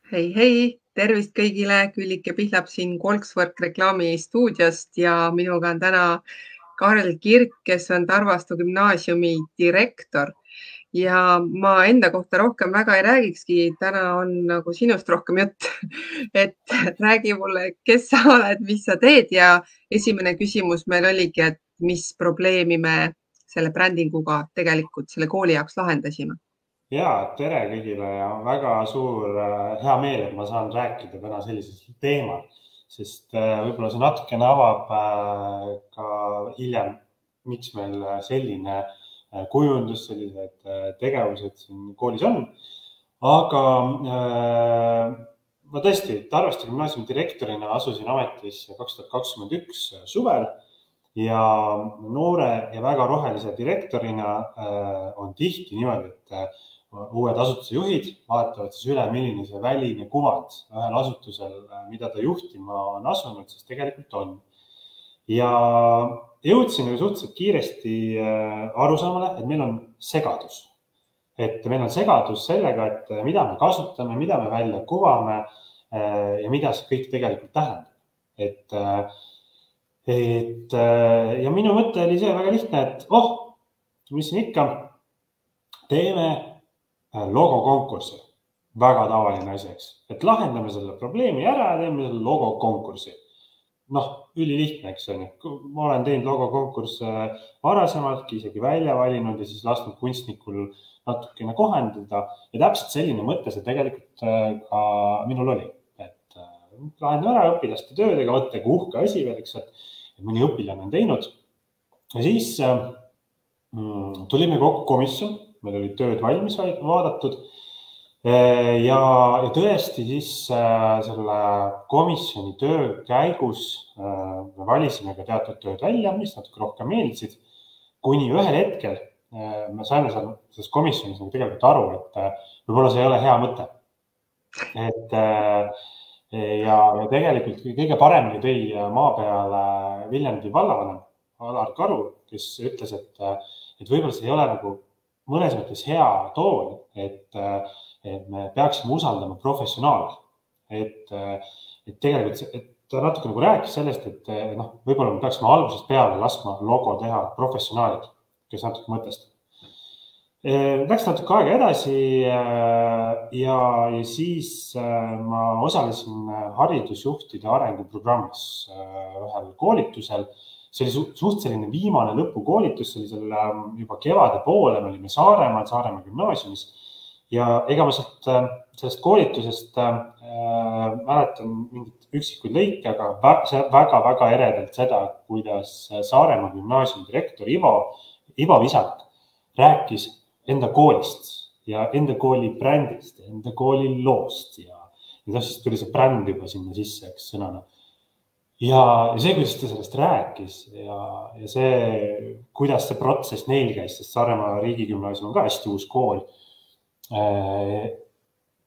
Hei, tervist kõigile, Küllike Pihlap siin Kolksvõrk reklaami stuudiost ja minuga on täna Karel Kirk, kes on Tarvastu gümnaasiumi direktor. Ja ma enda kohta rohkem väga ei räägikski, täna on nagu sinust rohkem jutt. Et räägi mulle, kes sa oled, mis sa teed ja esimene küsimus meil oligi, et mis probleemi me selle brändinguga tegelikult selle kooli jaoks lahendasime. Ja, tere kõigile ja väga suur hea meel, et ma saan rääkida täna sellisel teemal, sest võib-olla see natukene avab ka hiljem, miks meil selline kujundus, sellised tegevused siin koolis on. Aga ma tõesti Tarvastu gümnaasiumi direktorina asusin ametisse 2021 suvel ja noore ja väga rohelise direktorina on tihti niimoodi, et uued asutuse juhid vaatavad siis üle, milline see väline kuvand ühel asutusel, mida ta juhtima on asunud, siis tegelikult on. Ja jõudsin suhteliselt kiiresti arusaamale, et meil on segadus. Et meil on segadus sellega, et mida me kasutame, mida me välja kuvame ja mida see kõik tegelikult tähendab. Ja minu mõte oli see väga lihtne, et mis siin ikka, teeme logokonkursi. Väga tavaline asi, eks. Et lahendame selle probleemi ära ja teeme selle logokonkursi. Ülilihtne, eks on. Ma olen teinud logokonkursse varasemalt, isegi välja valinud ja siis lasknud kunstnikul natukene kohendada. Ja täpselt selline mõte see tegelikult ka minul oli. Et lahendame ära õpilaste töödega, võttega uhke asi veel, eks, et mõni õpilane on teinud. Ja siis tulime kokku komisjon. Meil oli tööd valmis vaadatud ja tõesti siis selle komisjoni töö käigus me valisime ka teatud tööd välja, mis natuke rohkem meeldisid, kuni ühel hetkel me saime selles komisjonis tegelikult aru, et võib-olla see ei ole hea mõte. Ja tegelikult kõige paremini tõi maa peale Viljandi vallavanem Alar Karu, kes ütles, et võib-olla see ei ole nagu mõnes mõttes hea tool, et me peaksime usaldama professionaale. Et tegelikult ta natuke nagu rääkis sellest, et võib-olla me peaksime algusest peale laskma logo teha professionaalid, kes natuke mõtestab. Läks natuke aega edasi ja siis ma osalesin haridusjuhtide arenguprogrammis ühel koolitusel. See oli suht selline viimane lõpukoolitus, see oli selle juba kevade poole, me olime Saaremaa gümnaasiumis ja ega ma sellest koolitusest mäletan mingit üksikuid lõike, aga väga eredalt seda, kuidas Saaremaa gümnaasiumi direktor Ivo Visak rääkis enda koolist ja enda kooli brändist, enda kooli loost ja siis tuli see bränd juba sinna sisse, eks sõnana. Ja see, kuidas ta sellest rääkis ja see, kuidas see protsess neil käis, sest Saaremaa riigigümnaasium on ka hästi uus kool.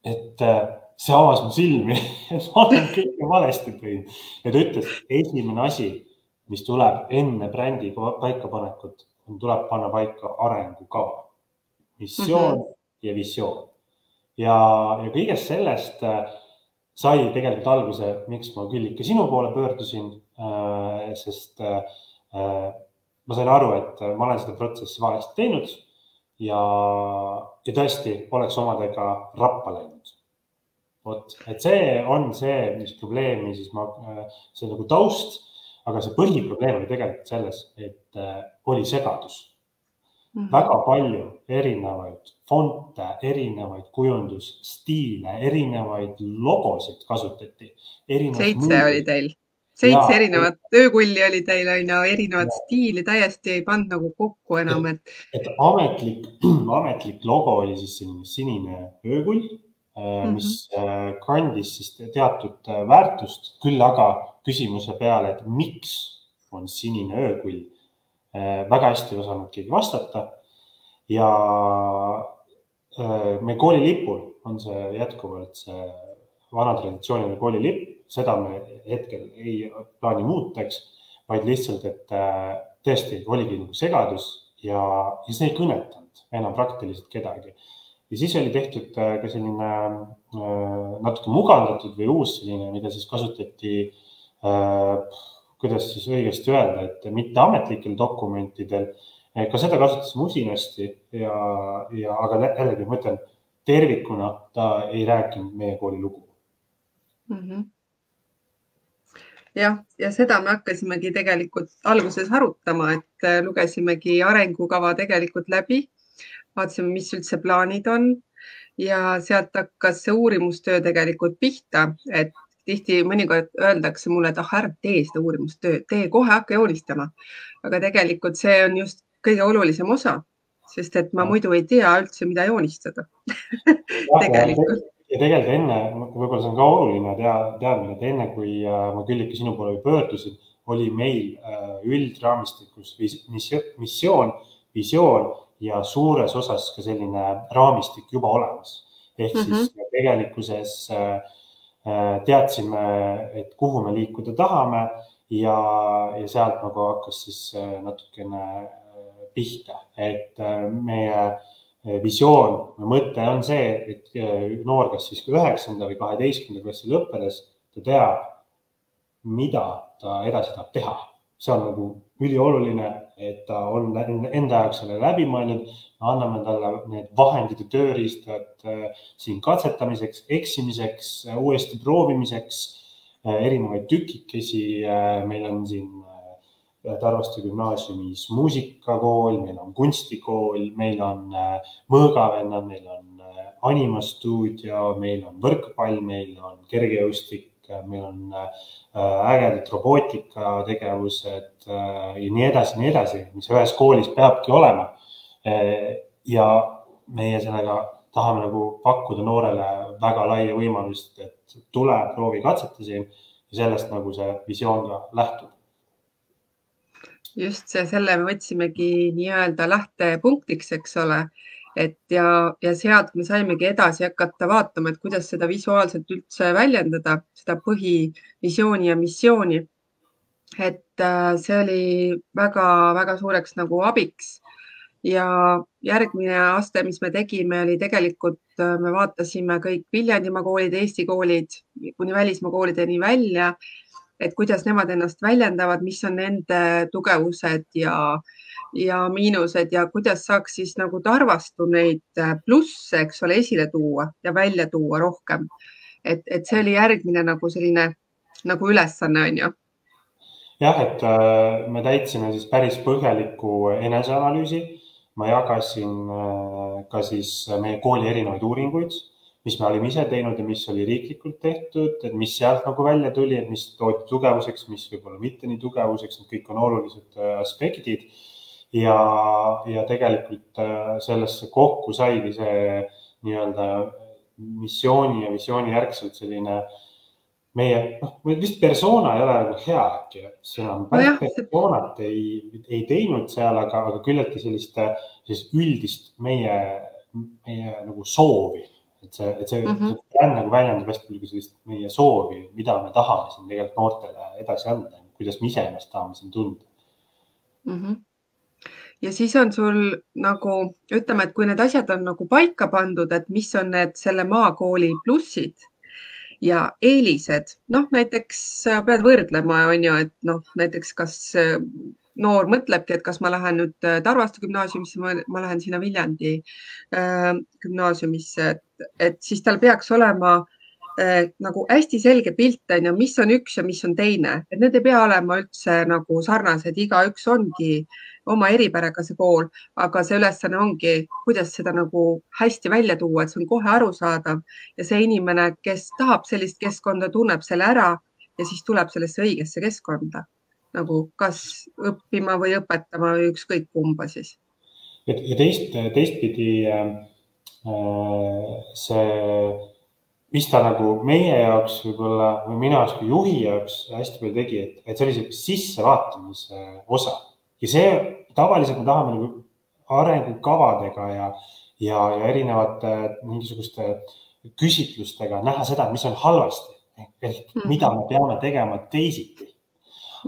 Et see avas mu silmi, et ma olen kõike valesti teinud. Ja ta ütles, esimene asi, mis tuleb enne brändi paikapanekut, tuleb panna paika arengukava, missioon ja visioon. Ja kõigest sellest sai tegelikult alguse, miks ma Küllike sinu poole pöördusin, sest ma sain aru, et ma olen seda protsessi valesti teinud ja tõesti oleks omadega rappa läinud. Et see on see, mis probleemi siis see nagu taust, aga see põhiprobleem oli tegelikult selles, et oli segadus. Väga palju erinevaid fonte, erinevaid kujundusstiile, erinevaid logosid kasutati. 7 oli teil. 7 erinevat öökulli oli teil, erinevat stiili, täiesti ei pannud nagu kokku enam. Et ametlik logo oli siis selline sinine öökull, mis kandis siis teatud väärtust, küll aga küsimuse peale, et miks on sinine öökull. Väga hästi ei osanud keegi vastata ja meie koolilipul on see jätkuvalt see vana traditsiooniline koolilipp, seda me hetkel ei plaani muuteks, vaid lihtsalt, et tõesti oligi nagu segadus ja see ei kõnetanud enam praktiliselt kedagi. ja siis oli tehtud ka selline natuke mugandatud või uus selline, mida siis kasutati, kuidas siis õigesti öelda, et mitte ametlikel dokumentidel, ka seda kasutasime usinasti aga jällegi ma ütlen, tervikuna ta ei rääkinud meie kooli lugu. Ja seda me hakkasimegi tegelikult alguses arutama, et lugesimegi arengukava tegelikult läbi, vaatasime, mis üldse plaanid on ja sealt hakkas see uurimustöö tegelikult pihta, et tihti mõnikord öeldakse mulle, et ära tee seda uurimustööd, tee kohe, hakka joonistama. Aga tegelikult see on just kõige olulisem osa, sest et ma muidu ei tea üldse, mida joonistada. Tegelikult. Ja tegelikult enne, võib-olla see on ka oluline teadmine, et enne kui ma Külliki sinu poole pöördusin, oli meil üldraamistikus missioon, visioon ja suures osas ka selline raamistik juba olemas. Ehk siis tegelikkuses teadsime, et kuhu me liikuda tahame ja sealt nagu hakkas siis natukene pihta, et meie visioon, mõte on see, et noor, kas siis 9. või 12. klassi lõppedes, ta teab, mida ta edasi tahab teha. See on nagu ülioluline, et ta on enda jaoks selle läbi mõelnud, anname talle need vahendid ja tööriistad siin katsetamiseks, eksimiseks, uuesti proovimiseks, erinevaid tükikesi. Meil on siin Tarvaste gümnaasiumis muusikakool, meil on kunstikool, meil on mõõgavennad, meil on animastuudio, meil on võrkpall, meil on kergejõustik, meil on ägedad robootikategevused ja nii edasi, mis ühes koolis peabki olema. Ja meie sellega tahame nagu pakkuda noorele väga laia võimalust, et tule, proovi, katseta siin ja sellest nagu see visioon ka lähtub. Just selle me võtsimegi nii-öelda lähtepunktiks, eks ole, et ja sealt me saimegi edasi hakata vaatama, et kuidas seda visuaalselt üldse väljendada, seda põhivisiooni ja missiooni. Et see oli väga suureks nagu abiks ja järgmine aste, mis me tegime, oli tegelikult, me vaatasime kõik Viljandimaa koolid, Eesti koolid kuni välismaa koolideni välja, et kuidas nemad ennast väljendavad, mis on nende tugevused ja miinused ja kuidas saaks siis nagu Tarvastu neid plusse, eks ole, esile tuua ja välja tuua rohkem. Et see oli järgmine nagu selline nagu ülesanne, on ju. Jah, et me täitsime siis päris põhjaliku eneseanalüüsi. Ma jagasin ka siis meie kooli erinevaid uuringuid, mis me olime ise teinud ja mis oli riiklikult tehtud, et mis sealt nagu välja tuli, et mis toodi tugevuseks, mis võib-olla mitte nii tugevuseks, need kõik on olulised aspektid. Ja tegelikult sellesse kokku saigi see nii-öelda missiooni ja visiooni järgselt selline meie, vist persona ei ole nagu hea, see on päris persoonat ei teinud seal, aga küllaltki sellist üldist meie nagu soovi. Et see nagu väljendab hästi palju sellist meie soovi, mida me tahame siin tegelikult noortele edasi anda, kuidas me ise ennast tahame siin tunda. Ja siis on sul nagu, ütleme, et kui need asjad on nagu paika pandud, et mis on need selle maakooli plussid ja eelised, näiteks pead võrdlema, on ju, et näiteks kas noor mõtlebki, et kas ma lähen nüüd Tarvastu gümnaasiumisse, ma lähen sinna Viljandi gümnaasiumisse, et siis tal peaks olema nagu hästi selge pilt, mis on üks ja mis on teine, et need ei pea olema üldse nagu sarnased, igaüks ongi oma eripäraga see kool, aga see ülesanne ongi, kuidas seda nagu hästi välja tuua, et see on kohe arusaadav ja see inimene, kes tahab sellist keskkonda, tunneb selle ära ja siis tuleb sellesse õigesse keskkonda, nagu kas õppima või õpetama või ükskõik kumba siis. Ja teistpidi see, mis ta nagu meie jaoks võib-olla või mina kui juhi jaoks hästi palju tegi, et see oli see sissevaatamise osa. Ja see tavaliselt me tahame nagu arengukavadega ja erinevate mingisuguste küsitlustega näha seda, mis on halvasti, ehk mida me peame tegema teisiti.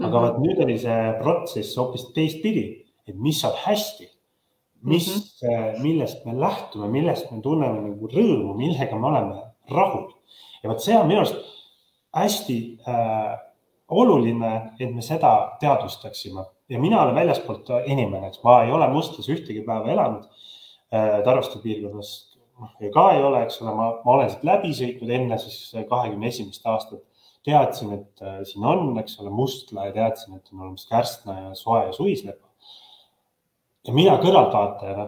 Aga nüüd oli see protsess hoopis teistpidi, et mis on hästi, millest me lähtume, millest me tunneme nagu rõõmu, millega me oleme rahul. Ja võt see on minu arust hästi oluline, et me seda teadvustaksime. Ja mina olen väljaspoolt inimene, ma ei ole Mustlas ühtegi päeva elanud Tarvastu piirkonnas ka ei ole, eks ole, ma olen siit läbi sõitnud enne siis 21. aastat. Teadsin, et siin on, eks ole, Mustla ja teadsin, et on olemas Kärstna ja Soe ja Suislepa. Ja mina kõrvaltvaatajana,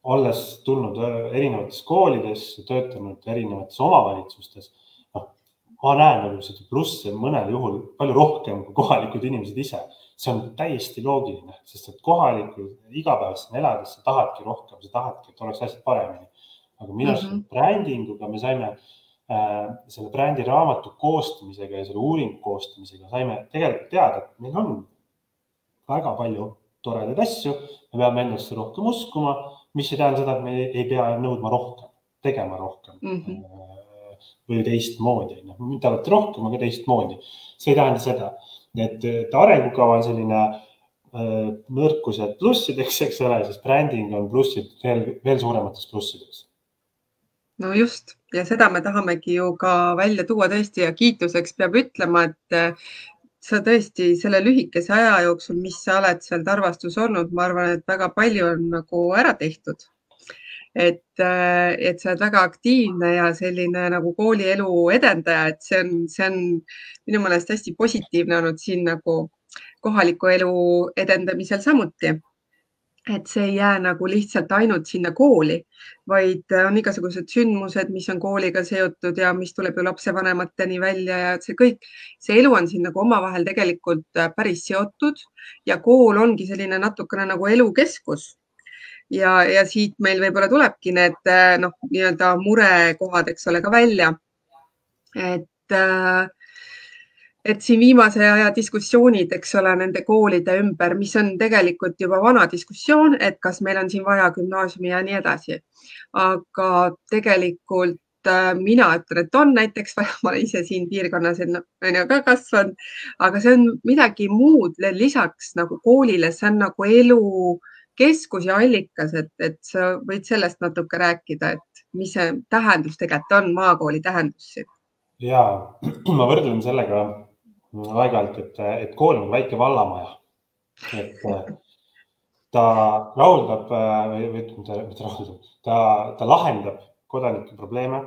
olles tulnud erinevates koolides, töötanud erinevates omavalitsustes, ma näen nagu seda plusse mõnel juhul palju rohkem kui kohalikud inimesed ise. See on täiesti loogiline, sest et kohalikud igapäevast elades sa tahadki rohkem, sa tahadki, et oleks asjad paremini. Aga minu brändinguga me saime selle brändi raamatu koostamisega ja selle uuringu koostamisega saime tegelikult teada, et meil on väga palju toredaid asju, me peame endasse rohkem uskuma, mis ei tähenda seda, et me ei pea nõudma rohkem, tegema rohkem või teistmoodi. Mitte alati rohkem, aga teistmoodi. See ei tähenda seda, et arengukava on selline nõrkused plussideks, eks ole, siis bränding on plussid veel suuremateks plussideks. No just, ja seda me tahamegi ju ka välja tuua tõesti ja kiituseks peab ütlema, et sa tõesti selle lühikese aja jooksul, mis sa oled seal Tarvastus olnud, ma arvan, et väga palju on nagu ära tehtud. Et sa oled väga aktiivne ja selline nagu koolielu edendaja, et see on minu meelest hästi positiivne olnud siin nagu kohaliku elu edendamisel samuti. Et see ei jää nagu lihtsalt ainult sinna kooli, vaid on igasugused sündmused, mis on kooliga seotud ja mis tuleb ju lapsevanemateni välja ja see kõik, see elu on siin nagu omavahel tegelikult päris seotud ja kool ongi selline natukene nagu elukeskus. Ja siit meil võib-olla tulebki need nii-öelda murekohad, eks ole, ka välja. Et siin viimase aja diskussioonid, eks ole, nende koolide ümber, mis on tegelikult juba vana diskussioon, et kas meil on siin vaja gümnaasiumi ja nii edasi. Aga tegelikult mina ütlen, et on näiteks vaja, ma ise siin piirkonnas on ka kasvanud, aga see on midagi muud lisaks nagu koolile, see on nagu elu keskus ja allikas, et sa võid sellest natuke rääkida, et mis see tähendus tegelikult on, maakooli tähendus siin? Jaa, ma võrdlen sellega aeg-ajalt, et kool on väike vallamaja. Et ta rahuldab, ta lahendab kodanike probleeme.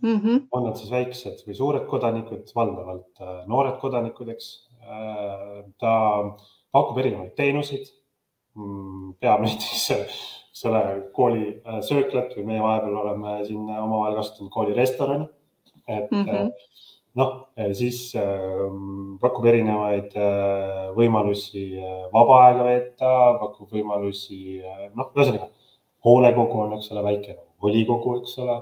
On nad siis väiksed või suured kodanikud, valdavalt noored kodanikud, eks. Ta pakub erinevaid teenuseid. Peab näiteks selle kooli sööklat või meie vahepeal oleme siin omavahel kasutanud kooli restorani. Et siis pakub erinevaid võimalusi vaba aega veeta, pakub võimalusi, ühesõnaga hoolekogu on, eks ole, väike volikogu, eks ole.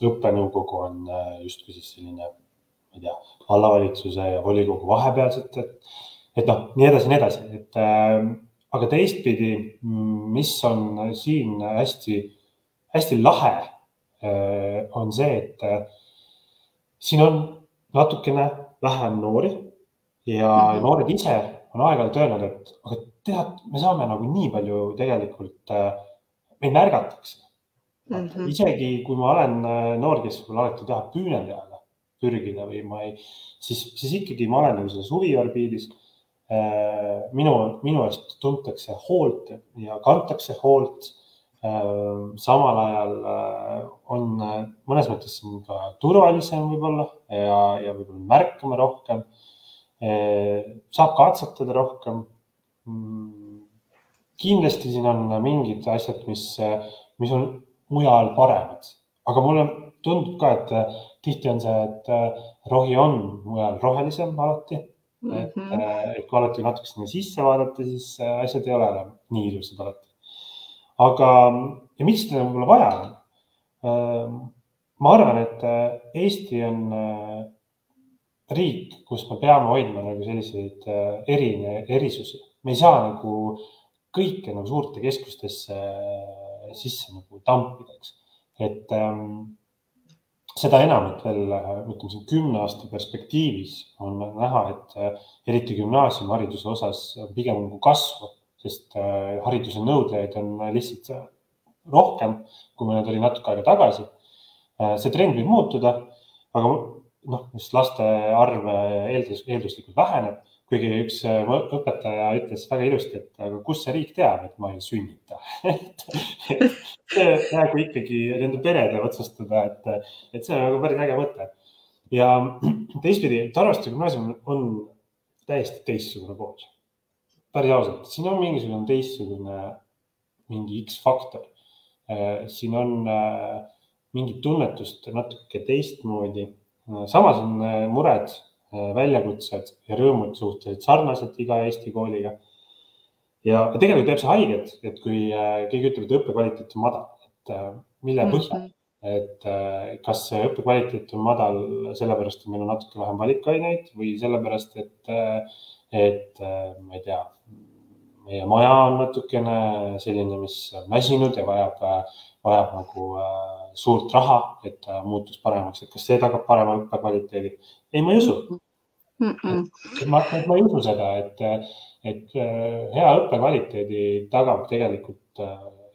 Õppenõukogu on justkui siis selline, ma ei tea, vallavalitsuse ja volikogu vahepealset, et nii edasi. Aga teistpidi, mis on siin hästi lahe, on see, et siin on natukene vähem noori ja noored ise on aeg-ajalt öelnud, et aga tead, me saame nagu nii palju tegelikult, meid närgatakse. Isegi kui ma olen noor, kes võib-olla alati tahab püüneteada pürgida või siis ikkagi ma olen nagu selles huviorbiidis. Minu eest tuntakse hoolt ja kantakse hoolt. Samal ajal on mõnes mõttes ka turvalisem võib-olla ja võib-olla märkame rohkem. Saab katsetada rohkem. Kindlasti siin on mingid asjad, mis on mujal paremad. Aga mulle tundub ka, et tihti on see, et rohi on mujal rohelisem alati. Et kui alati natuke sisse vaadata, siis asjad ei ole nii ilusad alati. Aga, ja miks seda võib-olla vaja on? Ma arvan, et Eesti on riik, kus me peame hoidma nagu selliseid erisusi. Me ei saa nagu kõike nagu suurte keskustesse sisse nagu tampideks. Et seda enam, et veel 10 aasta perspektiivis on näha, et eriti gümnaasiumihariduse osas pigem nagu kasvu sest hariduse nõudlejaid on lihtsalt rohkem, kui meil oli natuke aega tagasi. See trend võib muutuda, aga just laste arv eelduslikult väheneb, kuigi üks õpetaja ütles väga ilusti, et aga kus see riik teab, et ma ei sünnita. See jäägu ikkagi nende perede otsustada, et see on päris äge mõte. Ja teistpidi, Tarvaste gümnaasium on täiesti teistsugune kool. Päris ausalt, siin on mingisugune teistsugune mingi X-faktor. Siin on mingit tunnetust natuke teistmoodi. Samas on mured, väljakutsed ja rõõmud suhteliselt sarnased iga Eesti kooliga. Ja tegelikult teeb see haiget, et kui keegi ütleb, et õppekvaliteet on madal, et mille põhjal, et kas see õppekvaliteet on madal sellepärast, et meil on natuke vähem valikaineid või sellepärast, et ma ei tea, meie maja on natukene selline, mis on väsinud ja vajab nagu suurt raha, et muutus paremaks, et kas see tagab parema õppekvaliteedi? Ei, ma ei usu. Ma ei usu seda, et hea õppekvaliteedi tagab tegelikult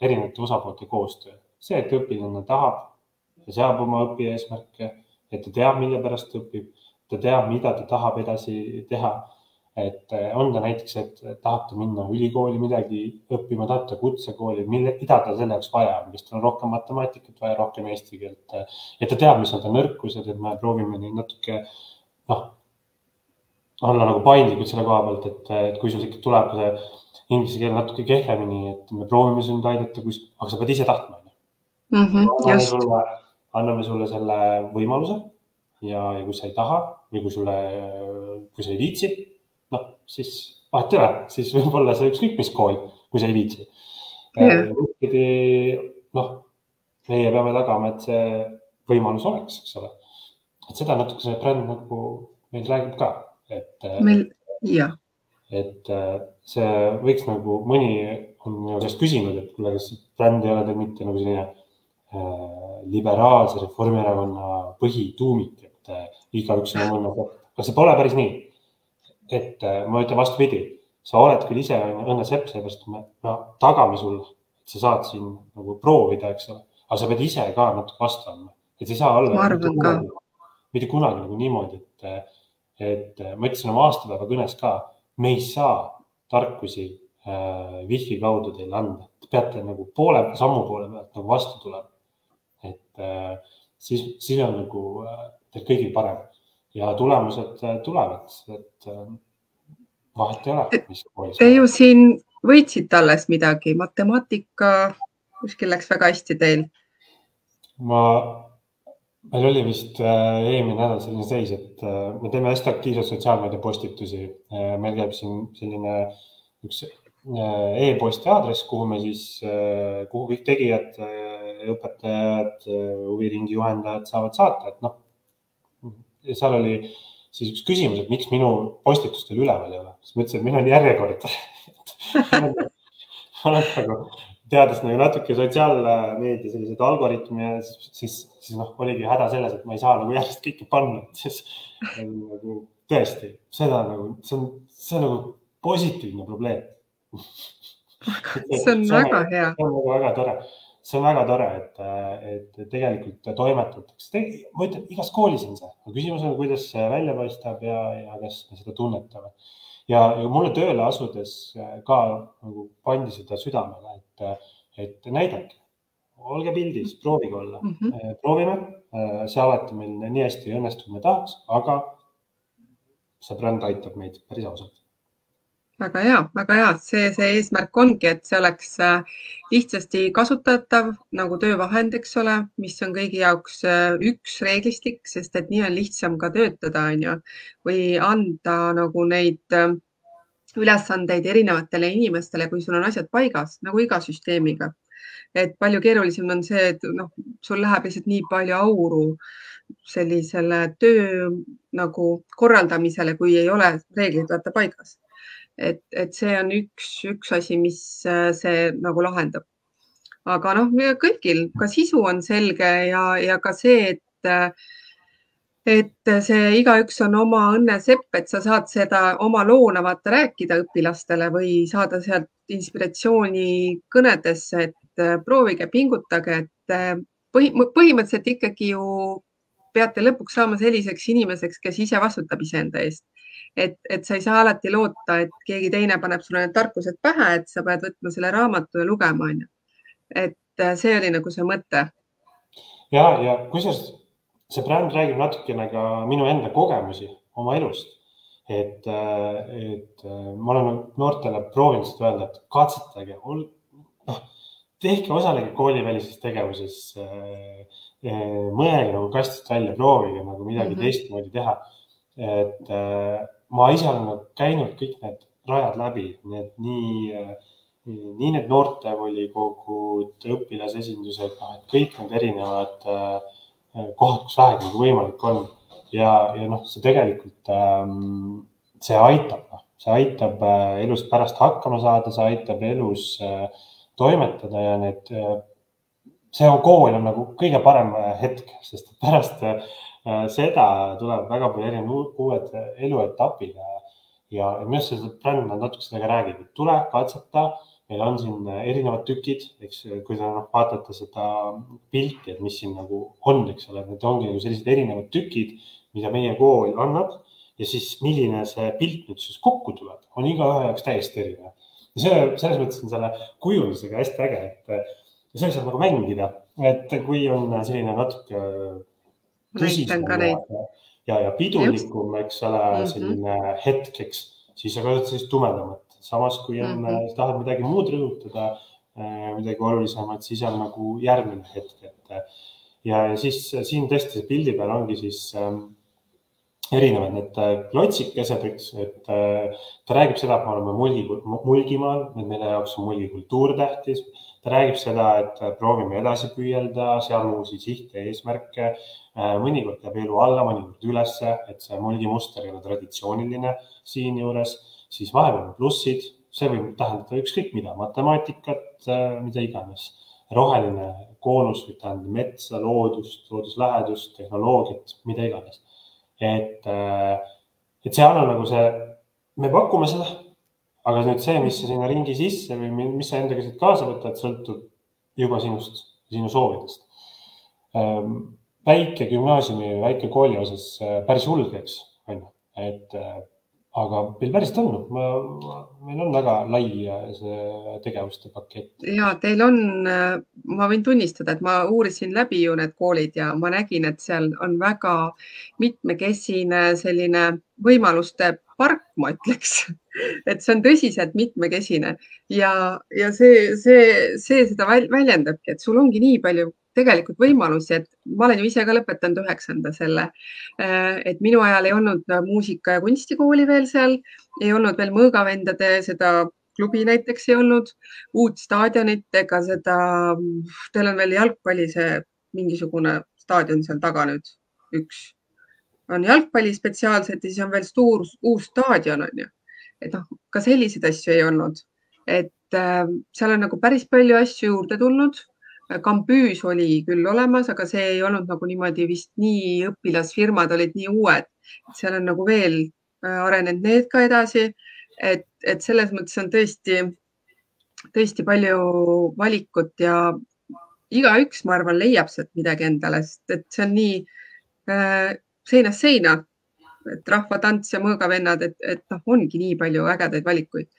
erinevate osapoolte koostöö. See, et õpilane tahab ja seab oma õpieesmärke, et ta teab, mille pärast õpib, ta teab, mida ta tahab edasi teha. Et on ta näiteks, et tahab ta minna ülikooli midagi õppima, tahab ta kutsekooli, mida ta selle jaoks vaja on, kas tal on rohkem matemaatikat vaja, rohkem eesti keelt, et ta teab, mis on ta nõrkused, et me proovime neid natuke olla nagu paindlikud selle koha pealt, et kui sul ikka tuleb inglise keel natuke kehvemini, et me proovime sind aidata, aga sa pead ise tahtma. Anname sulle selle võimaluse ja kui sa ei taha või kui sa ei viitsi, siis vahet ei ole, siis võib olla see ükskõik mis kool, kui sa ei viitsi. Meie peame tagama, et see võimalus oleks, eks ole. Et seda natuke see bränd nagu meil räägib ka. Et see võiks nagu mõni on minu käest küsinud, et kuule, kas bränd ei ole teil mitte nagu selline liberaalse Reformierakonna põhituumik, et igaüks on mõnda. Aga see pole päris nii. Et ma ütlen vastupidi, sa oled küll ise Õnne Sepp, seepärast me tagame sulle, et sa saad siin nagu proovida, eks ole, aga sa pead ise ka natuke vastu andma. Et sa ei saa olla mitte kunagi nagu niimoodi, et ma ütlesin oma aastapäeva kõnes ka, me ei saa tarkusi wifi kaudu teile anda. Te peate nagu sammu poole pealt nagu vastu tulema. Et siis on nagu teil kõigil parem. Ja tulemused tulevad, et vahet ei ole, mis koolis. Te ju siin võitsite alles midagi, matemaatika, kuskil läks väga hästi teil. Meil oli vist eelmine nädal selline seis, et me teeme hästi aktiivselt sotsiaalmeedia postitusi. Meil käib siin selline üks e-posti aadress, kuhu kõik tegijad, õpetajad, huviringi juhendajad saavad saata, et ja seal oli siis üks küsimus, et miks minu postitustel üleval ei ole. Siis ma ütlesin, et meil on järjekord. Ma olen nagu teades nagu natuke sotsiaalmeedia sellised algoritmi ja siis oligi häda selles, et ma ei saa nagu järjest kõike panna. Siis nagu tõesti, see on nagu positiivne probleem. See on väga hea. See on väga tore. See on väga tore, et tegelikult toimetatakse. Ma ütlen, igas koolis on see. Küsimus on, kuidas see välja paistab ja kas me seda tunnetame. Ja mulle tööle asudes ka nagu pandi seda südamele, et näidake. Olge pildis, proovige olla. Proovime. See alati meil nii hästi ei õnnestu, kui me tahaks, aga see bränd aitab meid päris ausalt. Väga hea. See eesmärk ongi, et see oleks lihtsasti kasutatav nagu töövahend, eks ole, mis on kõigi jaoks üks reeglistik, sest et nii on lihtsam ka töötada, või anda nagu neid ülesandeid erinevatele inimestele, kui sul on asjad paigas, nagu iga süsteemiga. Et palju keerulisem on see, et sul läheb lihtsalt nii palju auru sellisele töö nagu korraldamisele, kui ei ole reeglid vaata paigas. Et see on üks asi, mis see nagu lahendab. Aga kõigil, ka sisu on selge ja ka see, et et see igaüks on oma õnne sepp, et sa saad seda oma loona vaata rääkida õpilastele või saada sealt inspiratsiooni kõnedesse, et proovige, pingutage, et põhimõtteliselt ikkagi ju peate lõpuks saama selliseks inimeseks, kes ise vastutab iseenda eest. Et sa ei saa alati loota, et keegi teine paneb sulle need tarkused pähe, et sa pead võtma selle raamatu ja lugema, on ju. Et see oli nagu see mõte. Ja kusjuures see bränd räägib natukene ka minu enda kogemusi oma elust. Et ma olen noortele proovinud seda öelda, et katsetage, tehke osalege koolivälises tegevuses, mõelge nagu kastist välja, proovige nagu midagi teistmoodi teha. Et ma ise olen käinud kõik need rajad läbi, nii need noortevolikogud, õpilasesindused, et kõik need erinevad kohad, kus vähegi nagu võimalik on. Ja see tegelikult, see aitab elus pärast hakkama saada, see aitab elus toimetada ja see kool on nagu kõige parem hetk, sest pärast seda tuleb väga palju erinevad uued eluetapid ja minu arust see bränd natuke seda ka räägib, et tule, katseta, meil on siin erinevad tükid, eks, kui te vaatate seda pilti, et mis siin nagu on, eks ole, need ongi nagu sellised erinevad tükid, mida meie kool annab ja siis milline see pilt nüüd siis kokku tuleb, on igaühe jaoks täiesti erinev. Ja selles mõttes on selle kujundusega hästi äge, et see saab nagu mängida, et kui on selline natuke tõsisem ja pidulikum, eks ole, selline hetkeks, siis sa kasutad sellist tumedamat. Samas, kui tahad midagi muud rõhutada, midagi olulisemat, siis on nagu järgmine hetk. Ja siis siin tõesti see pildi peal ongi siis erinevad need klotsikesed, et ta räägib seda, et me oleme mulgimaal, et meile jaoks on mulgikultuur tähtis. Ta räägib seda, et proovime edasi püüelda, seal uusi sihte ja eesmärke. Mõnikord jääb elu alla, mõnikord ülesse, et see mulgimuster ei ole traditsiooniline siin juures. Siis vahepeal on plussid, see võib tähendada ükskõik mida, matemaatikat, mida iganes. Roheline koonus võib tähendada metsa, loodust, looduslähedust, tehnoloogiat, mida iganes. Et see on nagu see, me pakume seda, aga nüüd see, mis sinna ringi sisse või mis sa endaga siit kaasa võtad, sõltub juba sinust, sinu soovidest. Väike gümnaasiumi, väike kooli osas päris hulgeks, aga meil päris on, meil on väga lai see tegevuste pakett. Ja teil on, ma võin tunnistada, et ma uurisin läbi ju need koolid ja ma nägin, et seal on väga mitmekesine selline võimaluste park, ma ütleks, et see on tõsiselt mitmekesine ja see seda väljendabki, et sul ongi nii palju tegelikult võimalusi, et ma olen ju ise ka lõpetanud 9. selle, et minu ajal ei olnud muusika- ja kunstikooli veel seal, ei olnud veel Mõõgavendade seda klubi näiteks ei olnud, uut staadionit ega seda, teil on veel jalgpalli see mingisugune staadion seal taga nüüd, üks on jalgpalli spetsiaalselt ja siis on veel uus staadion on ju, et ka selliseid asju ei olnud, et seal on nagu päris palju asju juurde tulnud. Kambüüs oli küll olemas, aga see ei olnud nagu niimoodi vist nii õpilasfirmad olid nii uued. Seal on nagu veel arenenud need ka edasi, et selles mõttes on tõesti palju valikut ja igaüks, ma arvan, leiab sealt midagi endale, et see on nii seinast seina, et rahvatants ja Mõõgavennad, et ongi nii palju ägedaid valikuid.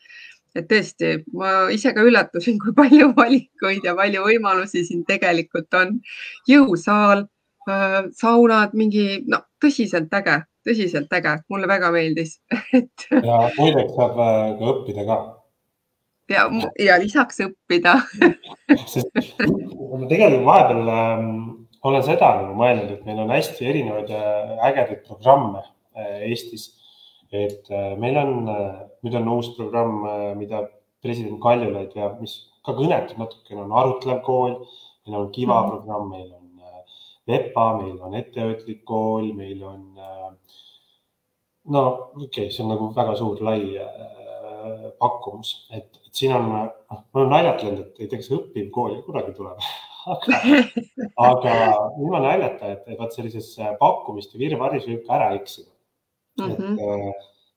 Et tõesti, ma ise ka üllatusin, kui palju valikuid ja palju võimalusi siin tegelikult on. Jõusaal, saunad, mingi, tõsiselt äge. Mulle väga meeldis. Ja muideks saab ka õppida ka. Ja lisaks õppida. Tegelikult vahepeal olen seda mõelnud, et meil on hästi erinevaid ägedaid programme Eestis. Et meil on, nüüd on uus programm, mida president Kaljulaid veab, mis ka kõnetab natukene, on arutlev kool, meil on Kiva programm, meil on VEPA, meil on ettevõtlik kool, meil on, see on nagu väga suur lai pakkumus, et siin on, ma olen naljatlenud, et ei tea, kas õppiv kool kunagi tuleb, aga ilma naljata, et vaat sellises pakkumiste virvarris võib ka ära eksida.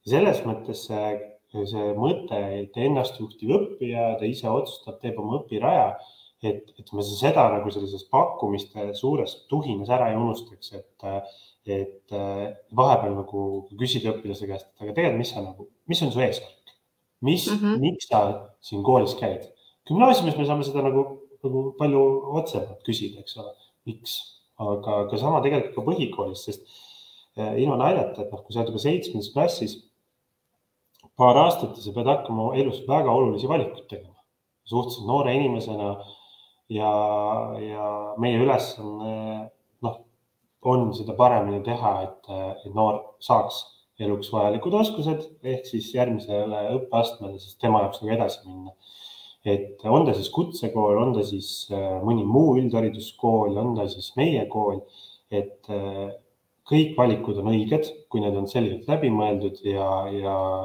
Selles mõttes see mõte, et ennastjuhtiv õppija, ta ise otsustab, teeb oma õpiraja, et me seda nagu sellises pakkumiste suures tuhinas ära ei unustaks, et vahepeal nagu küsida õpilase käest, aga tegelikult, mis on su eesmärk? Miks sa siin koolis käid? Gümnaasiumis me saame seda nagu palju otsemalt küsida, eks ole, miks, aga sama tegelikult ka põhikoolis, sest ilma naljata, et kui sa oled juba 7. klassis, paar aastat ja sa pead hakkama elus väga olulisi valikuid tegema. Suhteliselt noore inimesena ja meie ülesanne on seda paremini teha, et noor saaks eluks vajalikud oskused, ehk siis järgmisele õppeastmele, siis tema jaoks nagu edasi minna. Et on ta siis kutsekool, on ta siis mõni muu üldhariduskool, on ta siis meie kool, et kõik valikud on õiged, kui need on selgelt läbi mõeldud ja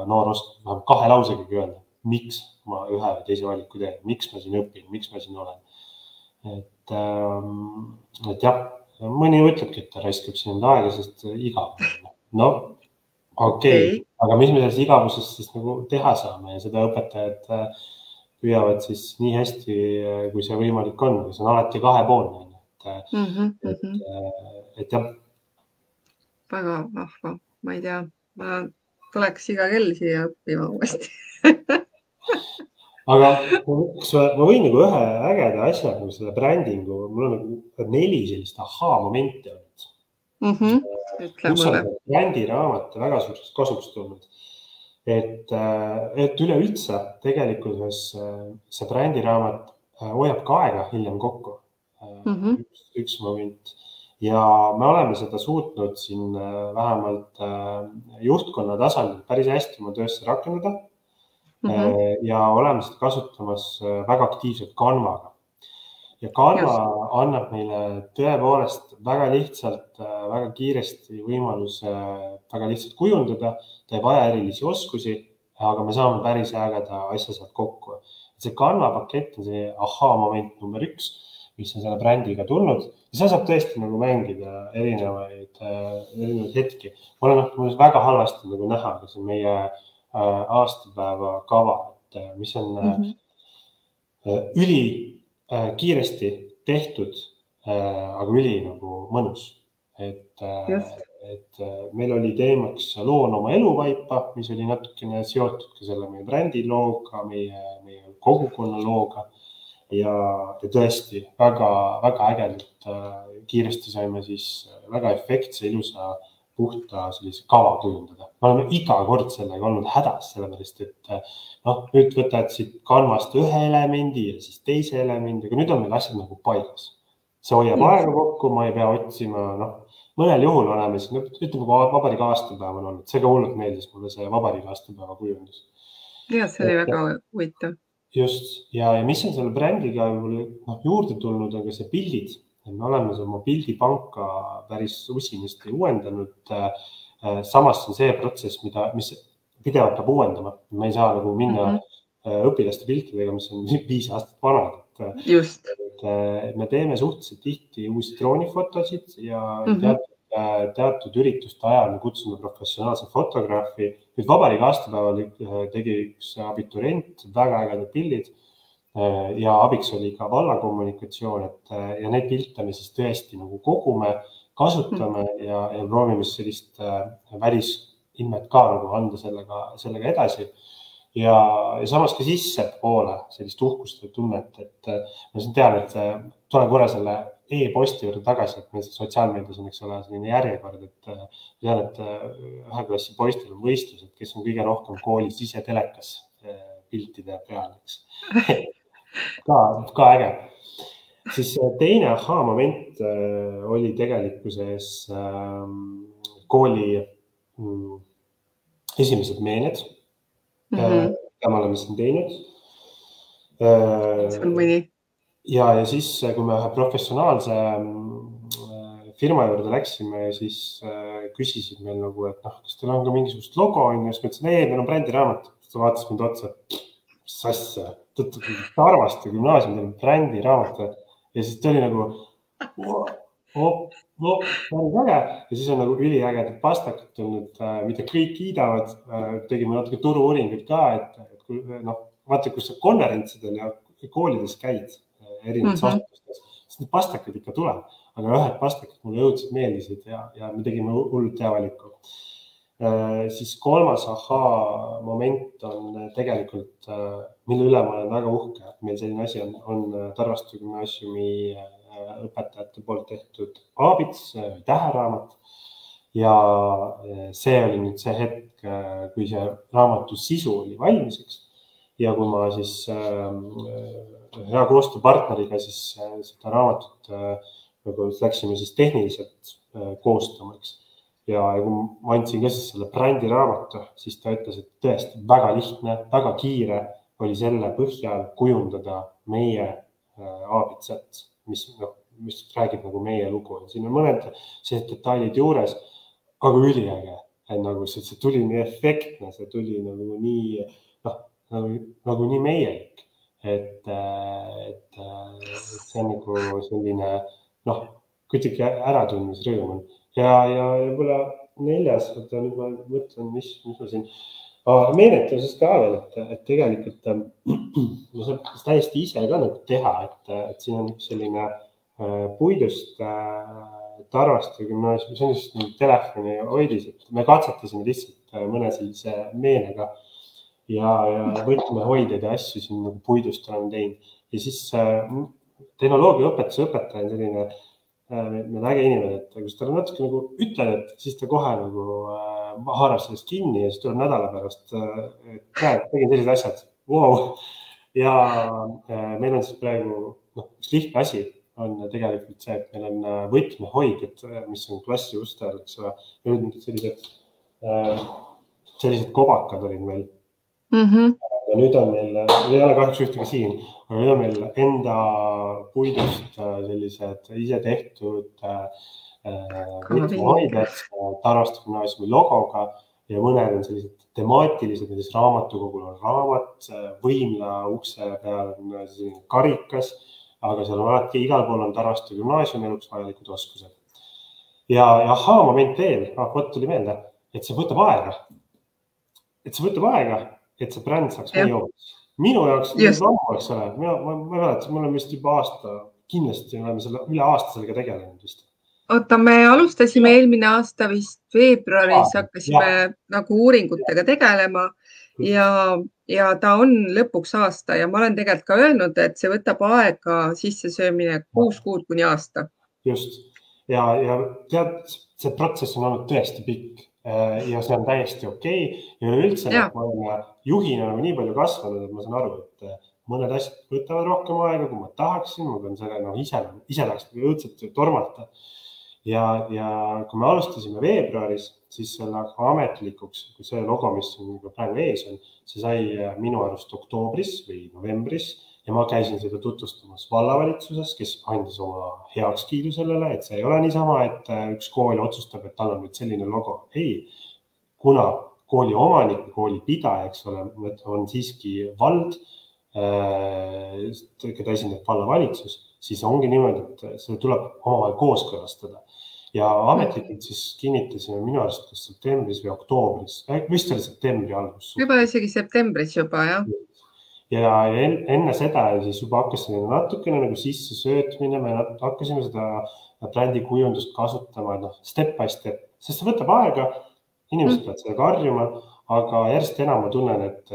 noor oskab 2 lausegagi öelda, miks ma ühe või teise valiku teen, miks ma siin õpin, miks ma siin olen. Et jah, mõni ütlebki, et ta raiskab siin enda aega, sest igav. No, okei. Aga mis me sellest igavusest siis nagu teha saame ja seda õpetajad püüavad siis nii hästi, kui see võimalik on. See on alati kahepoolne. Et jah. Väga vahva, ma ei tea. Ma tuleks iga kell siia õppima uuesti. Aga ma võin nagu ühe ägeda asja nagu selle brändingu, mul on nagu 4 sellist ahaa-momenti olnud. Kus on brändiraamate väga suurest kasuks tulnud. Et üleüldse tegelikult see brändiraamat hoiab ka aega hiljem kokku. Üks moment. Ja me oleme seda suutnud siin vähemalt juhtkonna tasandil päris hästi oma töösse rakendada. Ja oleme seda kasutamas väga aktiivselt Canvaga. Ja Canva annab meile tõepoolest väga lihtsalt, väga kiiresti võimaluse väga lihtsalt kujundada. Ta ei vaja erilisi oskusi, aga me saame päris ägeda asja sealt kokku. See Canva pakett on see ahaa-moment number 1, mis on selle brändiga tulnud. Ja see saab tõesti nagu mängida erinevaid hetki. Mul on väga halvasti nagu näha ka see meie aastapäeva kava, mis on üli kiiresti tehtud, aga üli nagu mõnus. Et meil oli teemaks loon oma eluvaipa, mis oli natukene seotud ka selle meie brändi looga, meie kogukonna looga. Ja tõesti väga ägedalt kiiresti saime siis väga efektse, ilusa, puhta sellise kava kujundada. Me oleme iga kord sellega olnud hädas, sellepärast, et nüüd võtad siit Canvast ühe elemendi ja siis teise elemendi, aga nüüd on meil asjad nagu paigas. See hoiab aega kokku, ma ei pea otsima, mõnel juhul oleme siin, ütleme, vabariigi aastapäev on olnud, see ka hullult meeldis mulle see vabariigi aastapäeva kujundus. Ja, see oli väga huvitav. Just, ja mis on selle brändiga juurde tulnud, on ka see pildid. Me oleme oma pildipanka päris usinasti uuendanud. Samas on see protsess, mis pidevalt peab uuendama. Me ei saa nagu minna õpilaste piltidega, mis on 5 aastat vanad. Just. Me teeme suhteliselt tihti uusi droonifotosid ja teatud ürituste ajal me kutsume professionaalse fotograafi. Nüüd vabariigi aastapäeval tegi üks abiturient, väga ägedad pildid ja abiks oli ka vallakommunikatsioon, ja neid pilte me siis tõesti nagu kogume, kasutame ja proovime sellist välisinmet ka nagu anda sellega edasi. Ja samas ka sisse poole sellist uhkust või tunnet, et ma tean, et tulen korra selle e-posti juurde tagasi, et meil sotsiaalmeedias on selline järjekord, et tean, et ühe klassi poistel on võistlused, kes on kõige rohkem koolis ise telekas piltide peal. Ka äge. Siis teine aha-moment oli tegelikkuses kooli esimesed meened, mida me oleme siin teinud. See on mõni. Ja siis, kui me ühe professionaalse firma juurde läksime, siis küsisid meil nagu, et kas teil on ka mingisugust logo, ja siis mõtlesin, meil on brändiraamat. Ta vaatas mind otsa, mis asja, arvaste gümnaasium, teil on brändiraamat. ja siis ta oli nagu päris äge ja siis on nagu üliägedad pastakad tulnud, mida kõik kiidavad. Tegime natuke turu-uuringuid ka, et noh, vaata, kus sa konverentsidel ja koolides käid erinevates asutustes, siis need pastakad ikka tuleb, aga ühed pastakad mulle õudselt meeldisid ja me tegime hullult hea valiku. Siis kolmas moment on tegelikult, mille üle ma olen väga uhke, et meil selline asi on Tarvastu gümnaasiumi õpetajate poolt tehtud aabits, täheraamat ja see oli nüüd see hetk, kui see raamatu sisu oli valmiseks ja kui ma siis hea koostööpartneriga siis seda raamatut nagu läksime siis tehniliselt koostamaks ja kui ma andsin ka siis selle brändiraamatu, siis ta ütles, et tõesti väga lihtne, väga kiire oli selle põhjal kujundada meie aabitsat, mis räägib nagu meie lugu. Siin on mõned detailid juures, aga üliäge. Nagu see tuli nii efektne, see tuli nagu nii meielik. Et see on nagu selline, kuidagi äratundmisrõõm on. Ja võib-olla neljas, nüüd ma mõtlen, mis ma siin meenetuses ka veel, et tegelikult ma saab täiesti ise ka nagu teha, et siin on üks selline puidust Tarvastu gümnaasiumi, see on just telefoni hoidis, et me katsetasime lihtsalt mõne sellise meenega ja võtme hoideid ja asju siin nagu puidust oleme teinud. Ja siis tehnoloogiaõpetuse õpetaja on selline äge inimene, et kui ta natuke nagu ütlen, et siis ta kohe nagu haarab sellest kinni ja siis tuleb nädala pärast, tegin sellised asjad. Wow. Ja meil on siis praegu üks lihtne asi on tegelikult see, et meil on võtmehoidjad, mis on klassi ustel, eks ole. Ja nüüd sellised kobakad olid meil. Ja nüüd on meil, ei ole kahjuks ühtegi siin, aga nüüd on meil enda puidust sellised ise tehtud võtmehoidjad Tarvastu gümnaasiumi logoga ja mõned on sellised temaatilised, näiteks raamatukogul on raamat, võimla ukse peal on selline karikas, aga seal on alati igal pool on Tarvastu gümnaasiumi eluks vajalikud oskused. Ja moment veel, võt tuli meelde, et see võtab aega. Et see bränd saaks meie omaks. Minu jaoks oleks ole. Ma mäletan, mul on vist juba aasta, kindlasti oleme üle aasta sellega tegelenud vist. Oota, me alustasime eelmine aasta vist veebruaris, hakkasime nagu uuringutega tegelema ja ta on lõpuks aasta ja ma olen tegelikult ka öelnud, et see võtab aega sissesöömine 6 kuud kuni aasta. Just. Ja tead, see protsess on olnud tõesti pikk ja see on täiesti okei. Ja üldse, et ma olen juhina nii palju kasvanud, et ma saan aru, et mõned asjad võtavad rohkem aega, kui ma tahaksin. Ma pean selle ise läks õudselt tormata. Ja kui me alustasime veebruaris, siis selle ametlikuks, kui see logo, mis praegu ees on, see sai minu arust oktoobris või novembris ja ma käisin seda tutvustamas vallavalitsuses, kes andis oma heakskiidu sellele, et see ei ole niisama, et üks kool otsustab, et tal on nüüd selline logo. Ei, kuna kooli omanik, kooli pidaja, eks ole, on siiski vald, keda esindab vallavalitsus, siis ongi niimoodi, et see tuleb omavahel kooskõlastada. Ja ametlikult siis kinnitasime minu arust kas septembris või oktoobris. Vist oli septembri algus. Juba isegi septembris juba, jah. Ja enne seda siis juba hakkasime natukene nagu sisse söötmine. Me hakkasime seda brändi kujundust kasutama step by step. Sest see võtab aega, inimesed peavad seda karjuma, aga järjest enam ma tunnen, et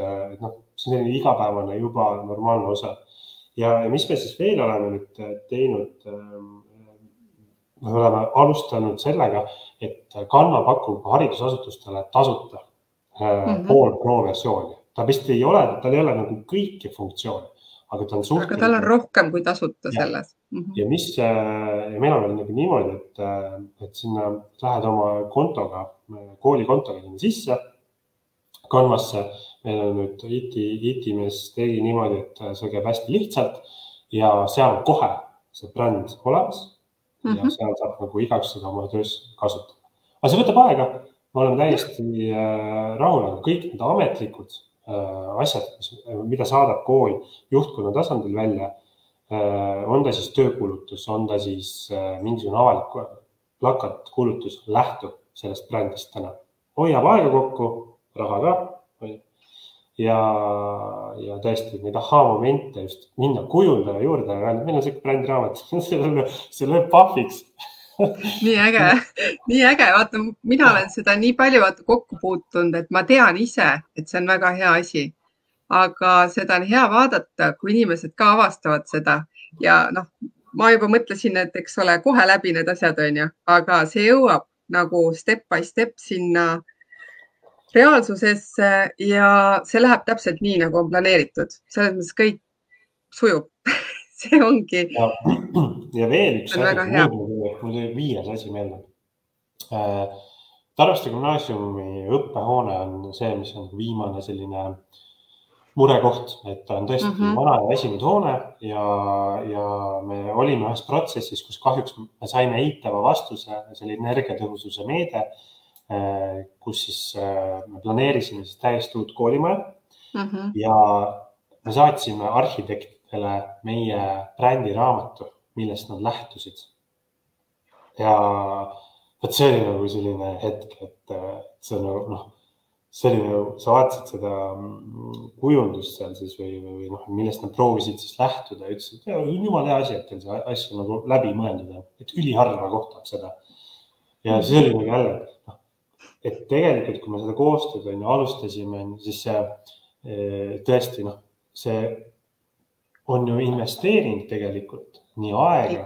see on igapäevane juba normaalne osa. Ja mis me siis veel oleme nüüd teinud, me oleme alustanud sellega, et Kanva pakub haridusasutustele tasuta pool pro-versiooni. Ta vist ei ole nagu kõiki funktsioone, aga ta on suhteliselt... Aga tal on rohkem kui tasuta selles. Ja meil on veel niimoodi, et sinna lähed oma kontoga, kooli kontoga sinna sisse, Kanvasse. Meil on nüüd IT-mees tegi niimoodi, et see käib hästi lihtsalt ja seal on kohe see bränd olemas. Ja seal saab nagu igaks seda oma töös kasutada. Aga see võtab aega. Me oleme täiesti rahul, aga kõik need ametlikud asjad, mida saadab kool juhtkonna tasandil välja, on ta siis töökuulutus, on ta siis mingisugune avalik plakatkuulutus, lähtub sellest brändist täna. Hoiab aega kokku, raha ka. Ja tõesti neid momente just minna kujundaja juurde, meil on selline brändiraamat, see lööb pahviks. Nii äge. Vaata, mina olen seda nii palju kokku puutunud, et ma tean ise, et see on väga hea asi. Aga seda on hea vaadata, kui inimesed ka avastavad seda. Ja ma juba mõtlesin, et eks ole kohe läbi need asjad, on ju, aga see jõuab nagu step by step sinna reaalsusesse ja see läheb täpselt nii, nagu on planeeritud. Selles mõttes kõik sujub. See ongi. Ja veel üks asi, mul tuli 5. asi meelde. Tarvaste gümnaasiumi õppehoone on see, mis on viimane selline murekoht, et on tõesti vana ja väsinud hoone ja me olime ühes protsessis, kus kahjuks me saime eitava vastuse, see oli energiatõhususe meede, kus siis me planeerisime siis täiesti uut koolimaja ja me saatsime arhitektidele meie brändiraamatu, millest nad lähtusid. Ja võt see oli nagu selline hetk, et see on sa vaatasid seda kujundust seal siis või millest nad proovisid siis lähtuda ja ütlesid, et on jumala hea asi, et teil see asja nagu läbi mõeldada, et üliharva kohtab seda. Ja siis oli nagu jälle, et tegelikult, kui me seda koostööd alustasime, siis tõesti, see on ju investeering tegelikult nii aega,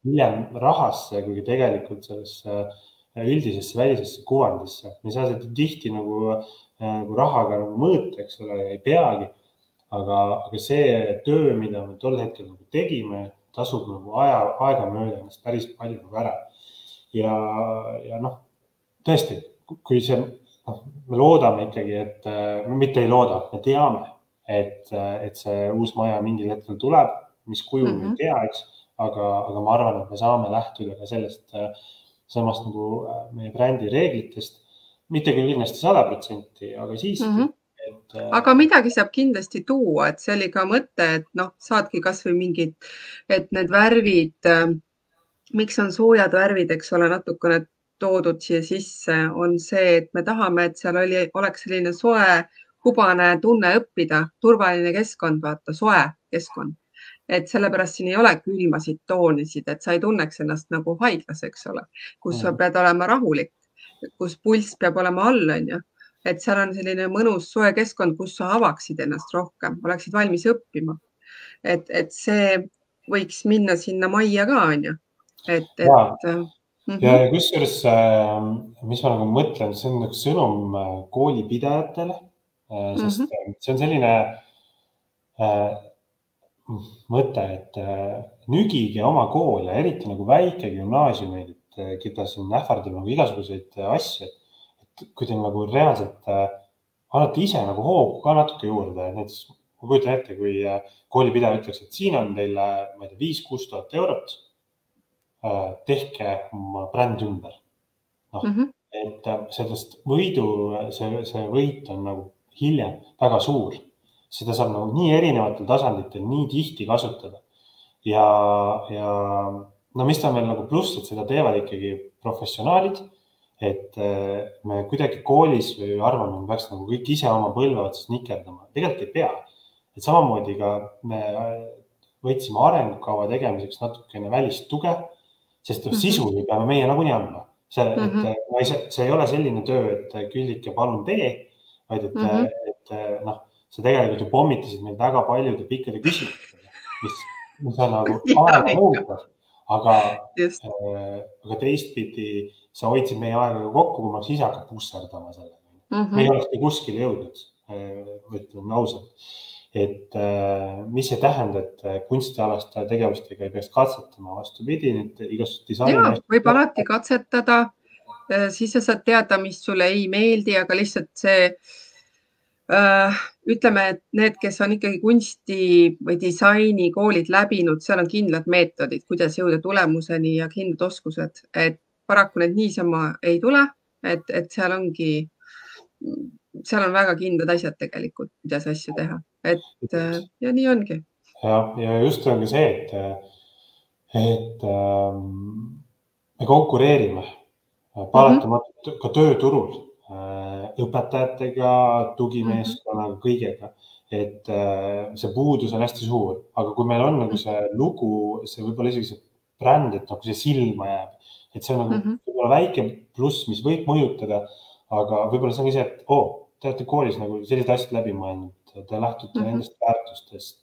hiljem rahasse, kui tegelikult sellesse üldisesse välisesse kuvandisse. Me ei saa seda tihti nagu rahaga mõõta, eks ole, ei peagi. Aga see töö, mida me tol hetkel tegime, tasub nagu aega mööda ennast päris palju ära. Ja tõesti, kui see, me loodame ikkagi, et mitte ei looda, me teame, et see uus maja mingil hetkel tuleb, mis kujul me ei tea, eks, aga ma arvan, et me saame lähtuda ka sellest samast nagu meie brändi reeglitest, mitte küll kindlasti 100%, aga siiski. Aga midagi saab kindlasti tuua, et see oli ka mõte, et saadki kas või mingid, et need värvid, miks on soojad värvid, eks ole, natukene toodud siia sisse, on see, et me tahame, et seal oleks selline soe, hubane tunne õppida, turvaline keskkond, vaata, soe keskkond. Et sellepärast siin ei ole külmasid toonisid, et sa ei tunneks ennast nagu haiglas, eks ole, kus sa pead olema rahulik, kus pulss peab olema all, on ju. Et seal on selline mõnus soe keskkond, kus sa avaksid ennast rohkem, oleksid valmis õppima. Et see võiks minna sinna majja ka, on ju. Ja kusjuures, mis ma nagu mõtlen, see on üks sõnum koolipidajatele, sest see on selline mõte, et nügige oma kool ja eriti nagu väike gümnaasiumid, et keda siin ähvardab nagu igasuguseid asju, et kui te nagu reaalselt annate ise nagu hoogu ka natuke juurde, näiteks ma kujutan ette, kui koolipidaja ütleks, et siin on teil 5-6 tuhat eurot, tehke oma bränd ümber. Et sellest võidu, see võit on nagu hiljem väga suur. Seda saab nagu nii erinevatel tasanditel nii tihti kasutada. Ja mis ta on veel nagu pluss, et seda teevad ikkagi professionaalid, et me kuidagi koolis või arvame, me peaks nagu kõik ise oma põlve otsas nikerdama. Tegelikult ei pea. Et samamoodi ka me võtsime arengukava tegemiseks natukene välist tuge, sest sisu peame meie nagunii andma. See ei ole selline töö, et Küllike palun tee, vaid et sa tegelikult ju pommitasid meil väga paljude pikkade küsimustega, mis on nagu aega nõukas, aga teistpidi sa hoidsid meie aega kokku, kui ma ise hakkan pusserdama selle. Me ei oleks kuskil jõudnud, võtleme ausalt. Et mis see tähendab, et kunstialaste tegevustega ei peaks katsetama vastupidi, nüüd igast disaini. Võib alati katsetada, siis sa saad teada, mis sulle ei meeldi, aga lihtsalt see ütleme, et need, kes on ikkagi kunsti või disaini koolid läbinud, seal on kindlad meetodid, kuidas jõuda tulemuseni ja kindlad oskused, et paraku need niisama ei tule, et seal on väga kindlad asjad tegelikult, kuidas asju teha, et ja nii ongi. ja just ongi see, et me konkureerime paratamatult ka tööturul õpetajatega, tugimeeskonnaga, kõigega, et see puudus on hästi suur, aga kui meil on nagu see lugu, see võib-olla isegi see bränd, et nagu see silma jääb, et see on nagu võib-olla väike pluss, mis võib mõjutada, aga võib-olla see on see, et te olete koolis nagu sellised asjad läbi mõelnud, te lähtute nendest väärtustest,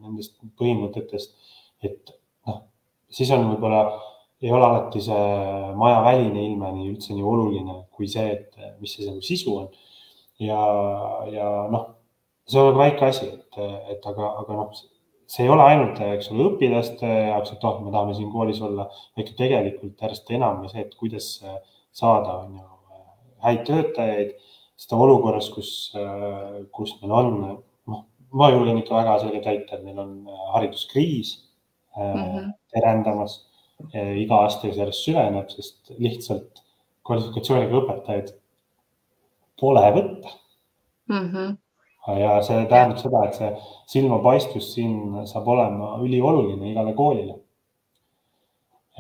nendest põhimõtetest, et siis on võib-olla ei ole alati see maja väline ilme üldse nii oluline kui see, et mis see sisu on. Ja see on väike asi, aga see ei ole ainult õpilaste jaoks, et me tahame siin koolis olla, vaid tegelikult järjest enam see, et kuidas saada häid töötajaid, seda olukorras, kus meil on, ma julgen ikka väga selgelt väita, et meil on hariduskriis terendamas, iga aasta järjest süveneb, sest lihtsalt kvalifikatsiooniga õpetajaid pole võtta. Ja see tähendab seda, et see silmapaistvus siin saab olema ülioluline igale koolile.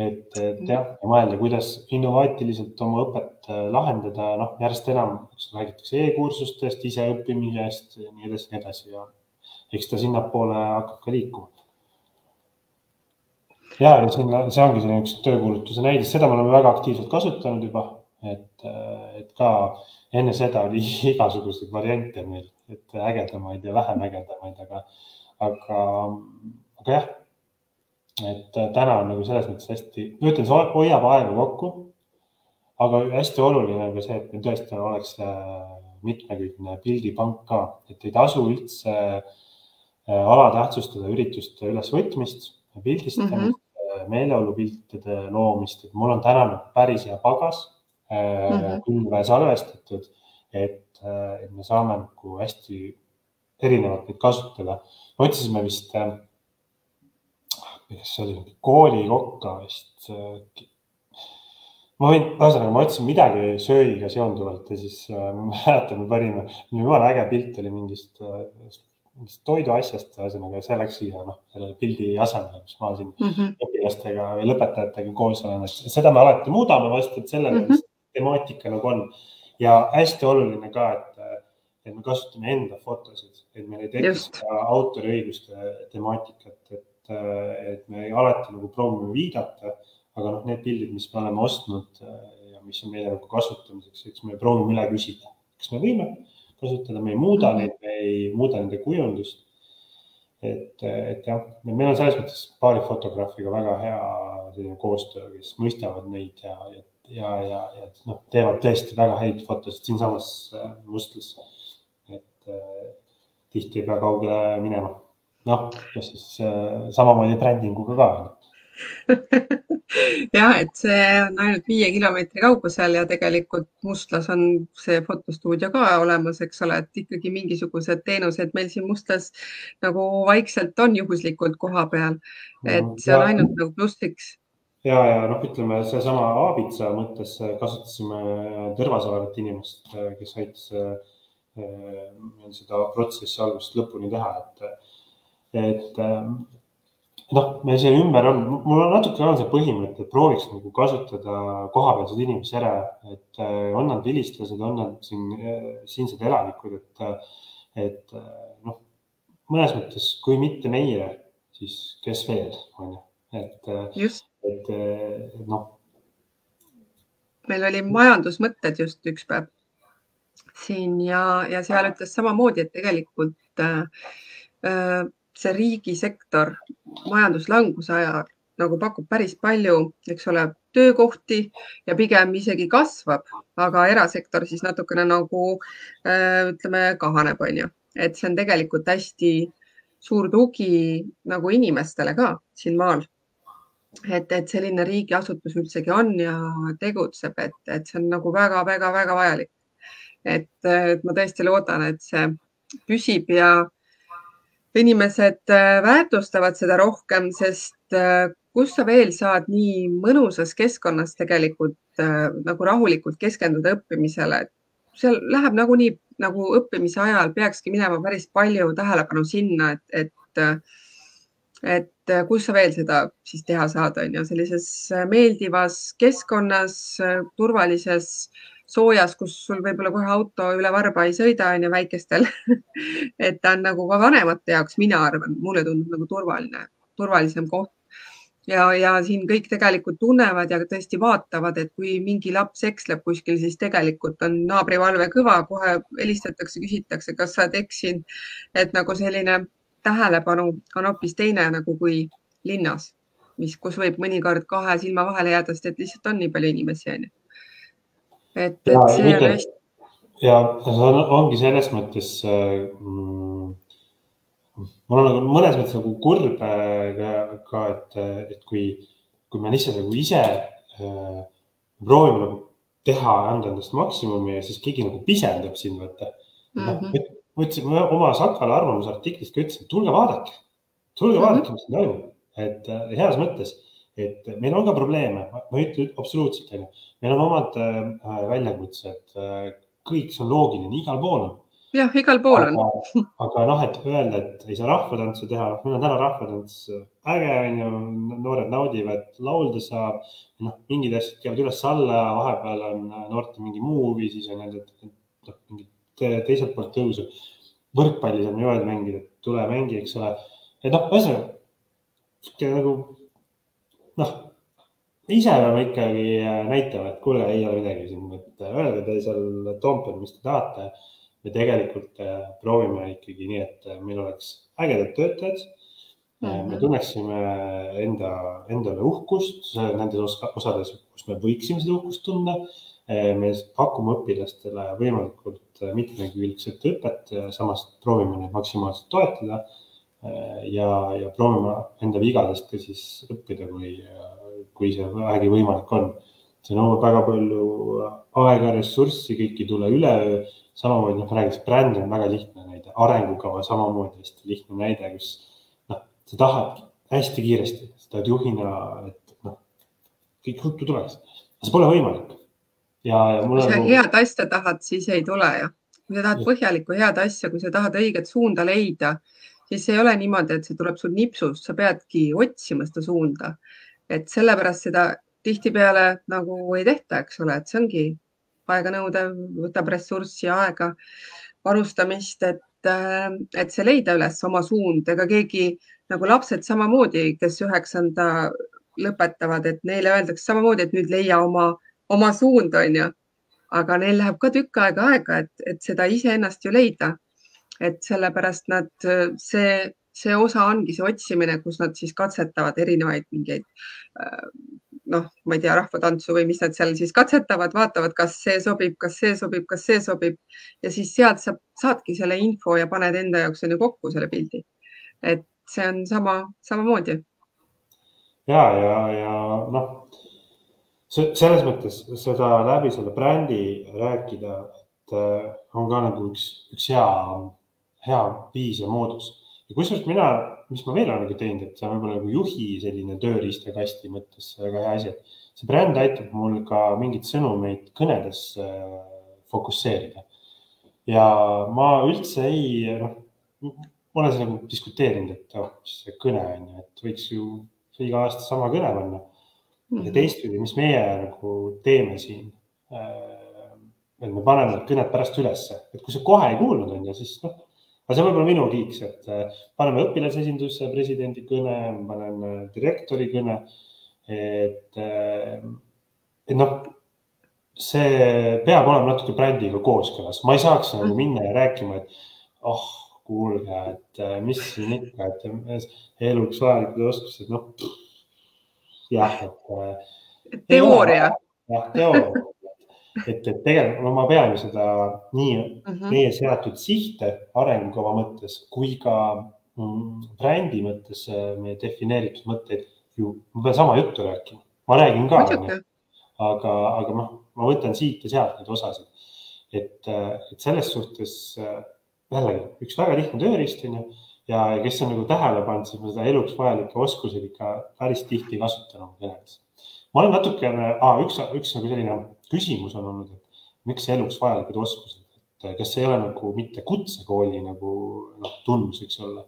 Et jah, mõelda, kuidas innovaatiliselt oma õpet lahendada, järjest enam räägitakse e-kursustest, iseõppimisest, nii edasi ja eks ta sinnapoole hakkab ka liikuma. Ja see ongi üks töökuulutuse näidis, seda me oleme väga aktiivselt kasutanud juba, et ka enne seda oli igasuguseid variante meil, et ägedamaid ja vähem ägedamaid, aga jah, et täna on nagu selles mõttes hästi, ütlen, see hoiab aega kokku, aga hästi oluline on ka see, et meil tõesti oleks mitmekülgne pildipank ka, et ei tasu üldse alatähtsustada ürituste ülesvõtmist, pildistamist, meeleolupiltide loomist, et mul on täna päris hea pagas, külve salvestatud, et me saame nagu hästi erinevalt neid kasutada. Me otsisime vist, see oli kooli kokka vist, ma otsin midagi söögiga seonduvalt ja siis mäletan, me panime, jumala äge pilt oli mingist toiduasjast, see läks siia selle pildi asemele, mis ma siin õpilastega või lõpetajatega koos olen. Seda me alati muudame vast, et sellele temaatika nagu on. Ja hästi oluline ka, et me kasutame enda fotosid, et meil ei tekiks autoriõiguste temaatikat, et me alati nagu proovime viidata, aga need pildid, mis me oleme ostnud ja mis on meile nagu kasutamiseks, eks me proovime üle küsida, kas me võime kasutada, me ei muuda neid, me ei muuda nende kujundust. Et jah, meil on selles mõttes paari fotograafiga väga hea koostöö, kes mõistavad neid ja teevad tõesti väga häid fotosid siinsamas Mustlas. Et tihti ei pea kaugele minema. Ja siis samamoodi brändinguga ka. Ja, et see on ainult 5 kilomeetri kaugusel ja tegelikult Mustlas on see fotostuudio ka olemas, eks ole, et ikkagi mingisugused teenused meil siin Mustlas nagu vaikselt on juhuslikult koha peal, et see on ainult nagu plussiks. Ja ütleme, see sama Aabitsa mõttes kasutasime tõrvas olevat inimest, kes aitas seda protsessi algusest lõpuni teha, et meil siin ümber on, mul on natuke see põhimõte, et prooviks nagu kasutada kohapealsed inimesi ära, et on nad vilistlased, on nad siinsed elanikud, et mõnes mõttes, kui mitte meie, siis kes veel on. Meil oli majandusmõtted just üks päev siin ja seal ütles samamoodi, et tegelikult see riigisektor majanduslanguse ajal nagu pakub päris palju, eks ole, töökohti ja pigem isegi kasvab, aga erasektor siis natukene nagu ütleme kahaneb, on ju. Et see on tegelikult hästi suur tugi nagu inimestele ka siin maal. Et selline riigiasutus üldsegi on ja tegutseb, et see on nagu väga-väga-väga vajalik. Et ma tõesti loodan, et see püsib ja inimesed väärtustavad seda rohkem, sest kus sa veel saad nii mõnusas keskkonnas tegelikult nagu rahulikult keskenduda õppimisele. Seal läheb nagunii nagu õppimise ajal peakski minema päris palju tähelepanu sinna, et et kus sa veel seda siis teha saad, on ju, sellises meeldivas keskkonnas, turvalises, soojas, kus sul võib-olla kohe auto üle varba ei sõida, on ju, väikestel et ta on nagu ka vanemate jaoks, mina arvan, mulle tundub nagu turvalisem koht. Ja siin kõik tegelikult tunnevad ja tõesti vaatavad, et kui mingi laps eksleb kuskil, siis tegelikult on naabrivalve kõva, kohe helistatakse, küsitakse, kas sa oled eksinud, et nagu selline tähelepanu on hoopis teine nagu kui linnas, kus võib mõnikord kahe silma vahele jääda, sest et lihtsalt on nii palju inimesi, on ju. Et see on hästi. Ja see ongi selles mõttes, mul on nagu mõnes mõttes nagu kurb ka, et kui me lihtsalt nagu ise proovime nagu teha, anda endast maksimumi ja siis keegi nagu pisendab siin, võtta. Võtsin oma Sakale arvamusartiklist, kui ütlesin, tulge vaadake, mis siin toimub. Et heas mõttes, et meil on ka probleeme, ma ütlen absoluutselt, meil on omad väljakutsed, kõik see on loogiline, igal pool on. Jah, igal pool on. Aga et öelda, et ei saa rahvatantsu teha, meil on täna rahvatants äge, noored naudivad, laulda saab, mingid asjad käivad üles alla, vahepeal on noorte mingi muu huvi, siis on mingi teiselt poolt tõusu. Võrkpallis on jõed mängida, et tule mängi, eks ole. Et nagu, ise peame ikkagi näitama, et kuule, ei ole midagi siin, et öelda te seal Toompeal, mis te tahate. Me tegelikult proovime ikkagi nii, et meil oleks ägedad töötajad. Me tunneksime endale uhkust nendes osades, kus me võiksime seda uhkust tunda. Me pakume õpilastele võimalikult mitmekülgset õpet, samas proovime neid maksimaalselt toetada ja proovime enda vigadest ka siis õppida, kui see vähegi võimalik on. See nõuab väga palju aega, ressurssi, kõik ei tule üleöö. Samamoodi, ma räägis, bränd on väga lihtne näide, arengukava samamoodi hästi lihtne näide, kus sa tahad hästi kiiresti, sa tahad juhina, et kõik ruttu tuleks. See pole võimalik. Kui sa head asja tahad, siis ei tule. Kui sa tahad põhjalikku head asja, kui sa tahad õiget suunda leida, siis ei ole niimoodi, et see tuleb sul nipsust, sa peadki otsima seda suunda. Et sellepärast seda tihtipeale nagu ei tehta, eks ole, et see ongi aega nõudev, võtab ressurssi ja aega varustamist, et see leida üles oma suund. Ega keegi nagu lapsed samamoodi, kes 9. lõpetavad, et neile öeldakse samamoodi, et nüüd leia oma suund, on ju. Aga neil läheb ka tükk aega, et seda iseennast ju leida. Et sellepärast see osa ongi see otsimine, kus nad siis katsetavad erinevaid mingeid ma ei tea, rahvatantsu või mis nad seal siis katsetavad, vaatavad, kas see sobib, kas see sobib, kas see sobib. Ja siis sealt saadki selle info ja paned enda jaoks kokku selle pildi. Et see on samamoodi. Ja selles mõttes seda läbi selle brändi rääkida, et on ka nagu üks hea viis ja moodus. Ja kusjuures mis ma veel olen teinud, et see on võib-olla nagu juhi selline tööriistakasti mõttes väga hea asi, et see bränd aitab mul ka mingid sõnumeid kõnedes fokusseerida. Ja ma üldse ma olen nagu diskuteerinud, et see kõne on, et võiks ju iga aasta sama kõne panna. Ja teistpidi, mis meie nagu teeme siin, et me paneme need kõned pärast ülesse, et kui sa kohe ei kuulnud on ja siis aga see võib-olla minu kiiks, et paneme õpilasesindusse presidendi kõne, panen direktori kõne, et see peab olema natuke brändiga kooskõlas. Ma ei saaks nagu minna ja rääkima, et kuulge, et mis siin ikka, et eluks vajalikud oskused, teooria. Jah, teooria. Et tegelikult ma pean seda nii meie seatud sihte arengukava mõttes kui ka brändi mõttes meie defineeritud mõtteid ju, ma pean sama juttu rääkima. Ma räägin ka, aga ma võtan siit ja sealt need osasid. Et selles suhtes jällegi üks väga lihtne tööriist ja kes on nagu tähele pannud, siis ma seda eluks vajalike oskused ikka päris tihti kasutanud kõnedes. Ma olen natukene, üks nagu selline küsimus on olnud, et miks eluks vajalikud oskused, et kas see ei ole nagu mitte kutsekooli nagu tunnus, eks olla.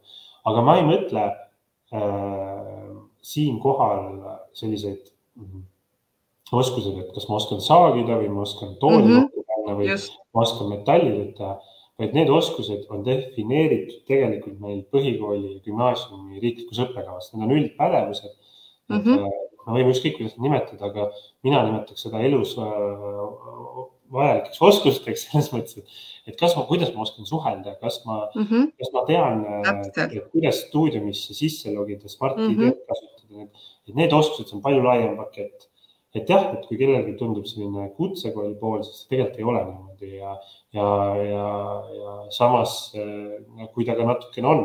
Aga ma ei mõtle siinkohal selliseid oskused, et kas ma oskan saagida või ma oskan tooli kokku panna või ma oskan metallidelt teha, vaid need oskused on defineeritud tegelikult meil põhikooli ja gümnaasiumi riiklikus õppekavas. Need on üldpädevused. Me võime ükskõik kuidas nimetada, aga mina nimetaks seda elus vajalikeks oskusteks selles mõttes, et kuidas ma oskan suhelda, kas ma tean, kuidas stuudiumisse sisse logida, Smart-ID kasutada. Et need oskused on palju laiem pakett. Et jah, et kui kellelgi tundub selline kutsekooli pool, siis tegelikult ei ole niimoodi ja samas, kui ta ka natukene on,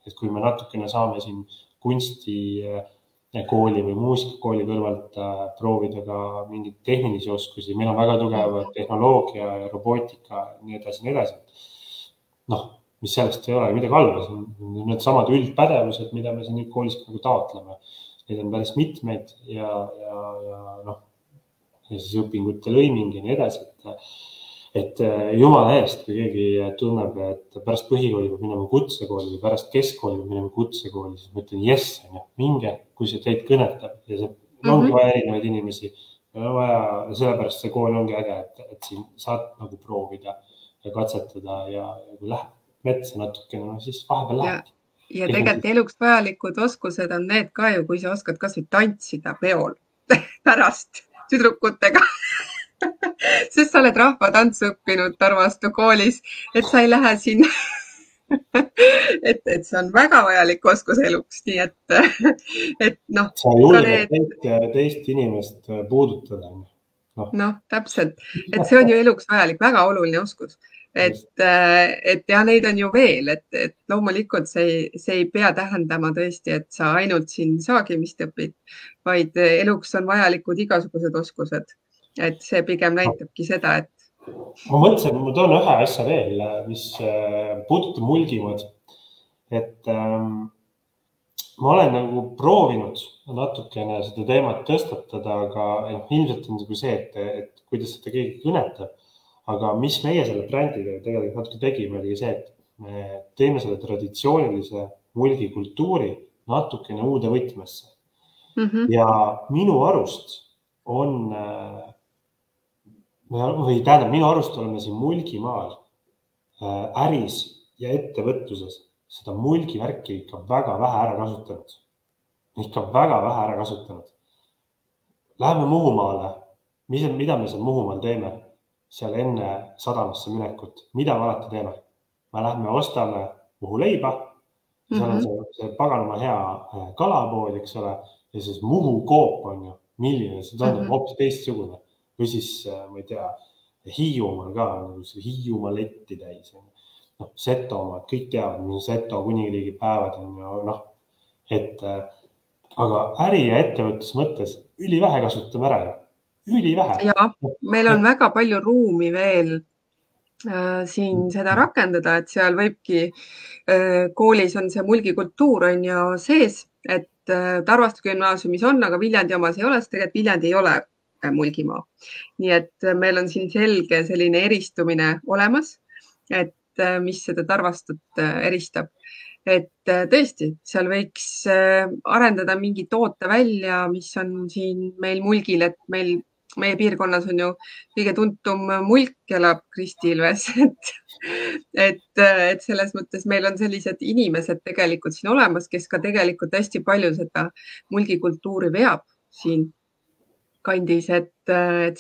et kui me natukene saame siin kunstikooli või muusikakooli kõrvalt proovida ka mingid tehnilisi oskusi, meil on väga tugev tehnoloogia ja robootika, nii edasi. Mis sellest ei ole midagi halba, need samad üldpädevused, mida me siin koolis nagu taotleme. Neid on päris mitmeid ja siis õpingute lõiming ja nii edasi. Et jumala eest, kui keegi tunneb, et pärast põhikooli peab minema kutsekooli või pärast keskkooli peab minema kutsekooli, siis ma ütlen jess, minge, kui see teid kõnetab. Ja see ongi vaja erinevaid inimesi. Sellepärast see kool ongi äge, et siin saad nagu proovida ja katsetada ja kui läheb metsa natukene, siis vahepeal läheb. Ja tegelikult eluks vajalikud oskused on need ka ju, kui sa oskad kas või tantsida peol pärast tüdrukutega, sest sa oled rahvatantsu õppinud Tarvastu koolis, et sa ei lähe siin, et see on väga vajalik oskus eluks, nii et sa julged teist inimest puudutada. Täpselt, et see on ju eluks vajalik, väga oluline oskus. Et ja neid on ju veel, et loomulikult see ei pea tähendama tõesti, et sa ainult siin saagimist õpid, vaid eluks on vajalikud igasugused oskused. Et see pigem näitabki seda, et... Ma mõtlesin, ma toon ühe asja veel, mis puudutab mulgimad. Et ma olen nagu proovinud natukene seda teemat tõstatada, aga ilmselt on see, et kuidas seda keegi kõnetab. Aga mis meie selle brändiga tegelikult natuke tegime, oli see, et me teeme selle traditsioonilise mulgikultuuri natukene uude võtmesse. Ja minu arust on, minu arust oleme siin mulgimaal äris ja ettevõtluses seda mulgivärki ikka väga vähe ära kasutanud. Läheme Muhumaale. Mida me seal Muhumaal teeme? Seal enne sadamasse minekut. Mida me alati teeme? Me lähme ostame Muhu leiba, seal on see paganama hea kalapood, eks ole, ja siis Muhu koop on ju, milline, see on hoopis teistsugune. Või siis, ma ei tea, Hiiumaal ka, Hiiumaa letti täis. Setomaa, kõik teavad, mis Seto kuningriigi päevad on ju, aga äri ja ettevõttes mõttes ülivähe kasutame ära ju. Ülivähe. Ja, meil on väga palju ruumi veel siin seda rakendada, et seal võibki, koolis on see mulgikultuur on ju sees, et Tarvastu gümnaasiumis on, aga Viljandi omas ei ole, sest tegelikult Viljandi ei ole mulgimaa. Nii et meil on siin selge selline eristumine olemas, et mis seda Tarvastut eristab. Et tõesti, seal võiks arendada mingi toote välja, mis on siin meil mulgil, et meie piirkonnas on ju kõige tuntum mulk elab Kristi Ilves, et selles mõttes meil on sellised inimesed tegelikult siin olemas, kes ka tegelikult hästi palju seda mulgikultuuri veab siin kandis, et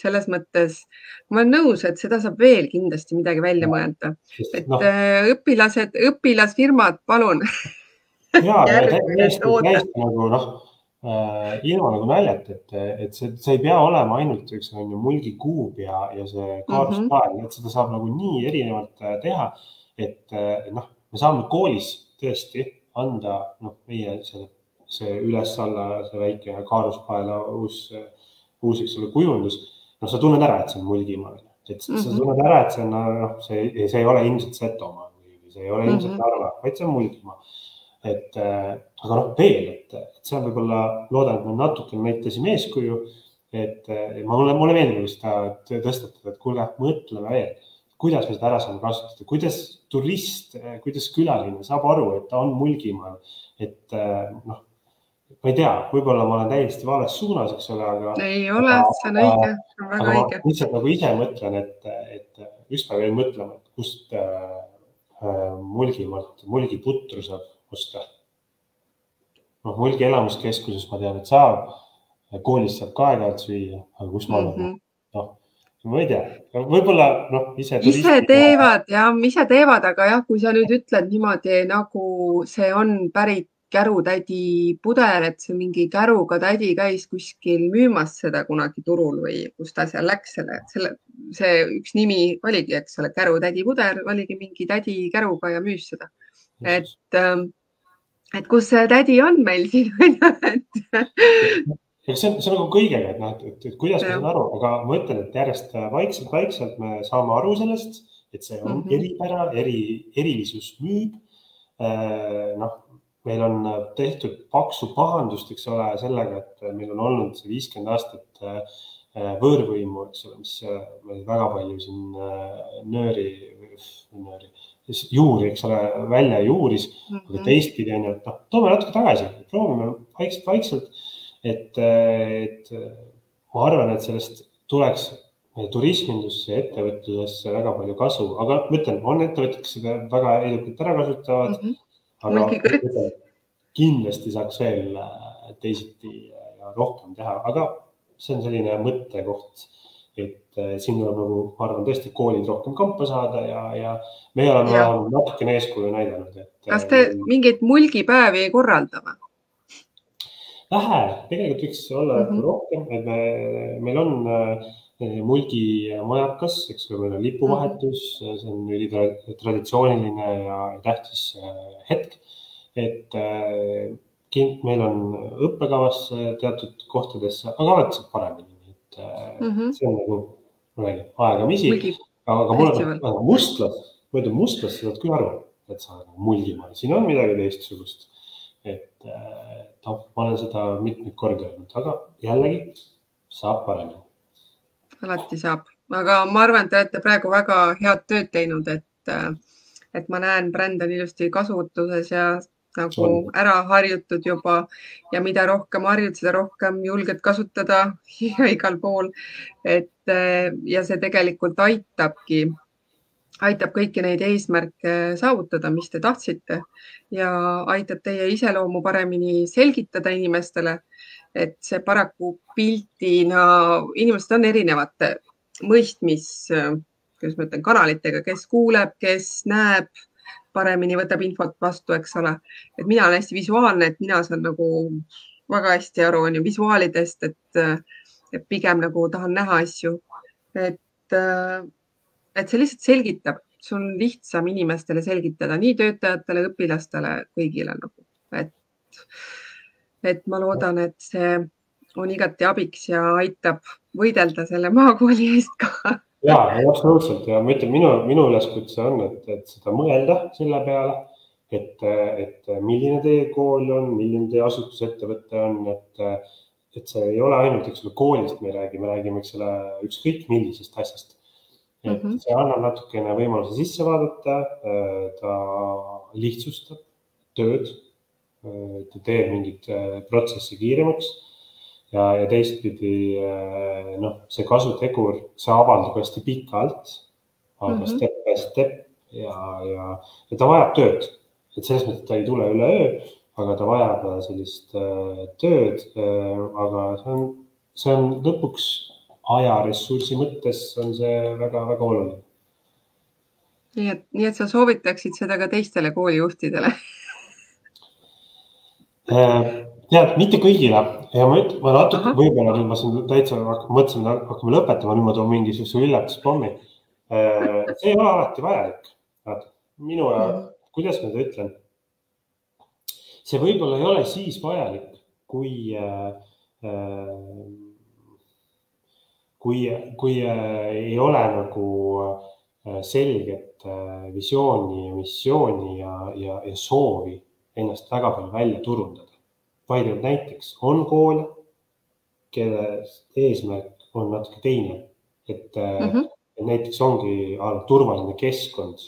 selles mõttes ma olen nõus, et seda saab veel kindlasti midagi välja mõelda. Et õpilasfirmad, palun. Jaa, täiesti nagu ilma nagu näljat, et see ei pea olema ainult üks mulgikuub ja see kaaruspael, et seda saab nagu nii erinevalt teha, et me saame koolis tõesti anda meie see üles-alla, see väike kaaruspaela uus kujundus. Sa tunned ära, et see on mulgimaa. Sa tunned ära, et see ei ole ilmselt Setomaa või see ei ole ilmselt Narva, vaid see on mulgimaa. Aga veel, et see on võib-olla, loodan, et me natuke näitasime eeskuju, et mulle meeldib seda tõstatada, et kuulge, mõtleme veel, kuidas me seda ära saame kasutada, kuidas turist, kuidas külaline saab aru, et ta on mulgimaal, et ma ei tea, võib-olla ma olen täiesti vales suunas, eks ole, ei ole, see on õige, see on väga aga õige. ma lihtsalt nagu ise mõtlen, et ükspäev jäin mõtlema, et kust mulgiputru saab osta. Mulgi elamuskeskuses ma tean, et saab, koolis saab ka aeg-ajalt süüa, aga kus ma olen? Ma ei tea, võib-olla ise teevad, aga jah, kui sa nüüd ütled niimoodi, nagu see on pärit kärutädi puder, et see mingi käruga tädi käis kuskil müümas seda kunagi turul või kus ta seal läks see üks nimi oligi, eks ole, kärutädi puder, oligi mingi tädi käruga ja müüs seda. Et kus see tädi on meil siin? See on nagu kõigega, et kuidas ma saan aru, aga ma ütlen, et järjest vaikselt me saame aru sellest, et see on eripära, erilisus müüb. Meil on tehtud paksu pahandust, eks ole, sellega, et meil on olnud 50 aastat võõrvõimu, eks ole, mis meil väga palju siin juuri, eks ole, välja juuris, aga teistpidi on ju, et toome natuke tagasi, proovime vaikselt. Et ma arvan, et sellest tuleks turismindusse ja ettevõtlusesse väga palju kasu, aga ma ütlen, on ettevõtted, kes seda väga edukalt ära kasutavad, aga kindlasti saaks veel teisiti ja rohkem teha, aga see on selline mõttekoht, et siin tuleb nagu, ma arvan, tõesti koolid rohkem kampa saada ja me oleme natukene eeskuju näidanud. Kas te mingeid mulgipäevi ei korralda või? Vähe, tegelikult võiks olla rohkem, et meil on mulgimajakas, eks ole, meil on lipuvahetus, see on traditsiooniline ja tähtis hetk, et meil on õppekavas teatud kohtadesse, aga alati saab paremini, et see on nagu aegamisi, aga mul on mustlas, sa saad küll aru, et sa mulgimaal, siin on midagi teistsugust. Et ma olen seda mitmeid kordi öelnud, aga jällegi saab paremini. Alati saab, aga ma arvan, et te olete praegu väga head tööd teinud, et ma näen, bränd on ilusti kasutuses ja nagu ära harjutud juba ja mida rohkem harjud, seda rohkem julged kasutada igal pool. Ja see tegelikult aitab kõiki neid eesmärke saavutada, mis te tahtsite ja aitab teie iseloomu paremini selgitada inimestele, et see paraku piltina, inimesed on erinevate kanalitega, kes kuuleb, kes näeb paremini, võtab infot vastu, eks ole. Et mina olen hästi visuaalne, et mina saan nagu väga hästi aru visuaalidest, et pigem nagu tahan näha asju, et see lihtsalt selgitab, sul on lihtsam inimestele selgitada, nii töötajatele, õpilastele, kõigile nagu. Et ma loodan, et see on igati abiks ja aitab võidelda selle maakooli eest ka. Jaa, absoluutselt. Ja ma ütlen, minu üleskutse on, et seda mõelda selle peale, et milline teie kool on, milline teie asutusettevõte on, et see ei ole ainult, eks ole, koolist me räägime, eks ole, ükskõik millisest asjast. Et see annab natukene võimaluse sisse vaadata, ta lihtsustab tööd, ta teeb mingit protsessi kiiremaks ja teistpidi see kasutegur, see avaldub hästi pikalt, aga step by step ja ta vajab tööd, et selles mõttes ta ei tule üleöö, aga ta vajab sellist tööd, aga see on lõpuks ajaressursi mõttes on see väga-väga oluline. Nii et sa soovitaksid seda ka teistele koolijuhtidele? Tead, mitte kõigile. Ja ma natuke võib-olla nüüd ma siin täitsa mõtlesin, et hakkame lõpetama, nüüd ma toon mingisuguse üllatuspommi. See ei ole alati vajalik. Minu ja, kuidas ma seda ütlen? See võib-olla ei ole siis vajalik, kui ei ole nagu selget visiooni ja missiooni ja soovi ennast väga palju välja turundada. Vaid näiteks on kool, kelle eesmärk on natuke teine, et näiteks ongi turvaline keskkond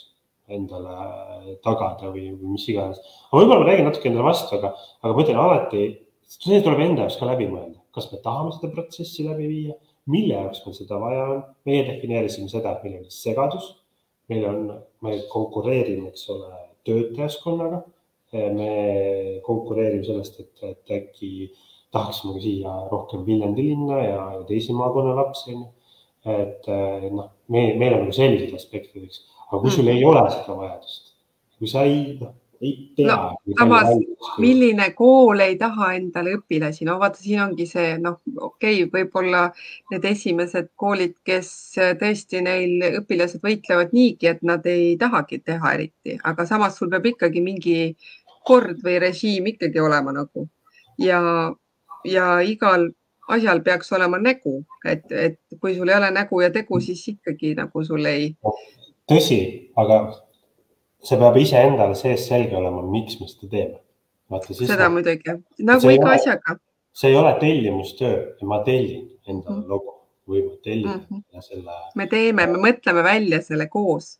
endale tagada või mis iganes. Aga võib-olla ma räägin natuke endale vastu, aga ma ütlen alati, see tuleb enda jaoks ka läbi mõelda, kas me tahame seda protsessi läbi viia, mille jaoks meil seda vaja on. Meie defineerisime seda, et meil on segadus, me konkureerime, eks ole, töötajaskonnaga. Me konkureerime sellest, et äkki tahaksime siia rohkem Viljandi linna ja teisi maakonna lapsi. Et noh, meil on sellised aspektid, aga kui sul ei ole seda vajadust, kui sa ei tea. No, samas, milline kool ei taha endale õpilasi? No vaata, siin ongi see, okei, võib-olla need esimesed koolid, kes tõesti neil õpilased võitlevad niigi, et nad ei tahagi teha eriti, aga samas sul peab ikkagi mingi kord või režiim ikkagi olema nagu ja igal asjal peaks olema nägu, et kui sul ei ole nägu ja tegu, siis ikkagi nagu sul ei. Tõsi, aga see peab ise endale sees selge olema, miks me seda teeme. Seda muidugi, nagu iga asjaga. See ei ole tellimustöö ja ma tellin endale logo või ma tellin selle. Me teeme, me mõtleme välja selle koos.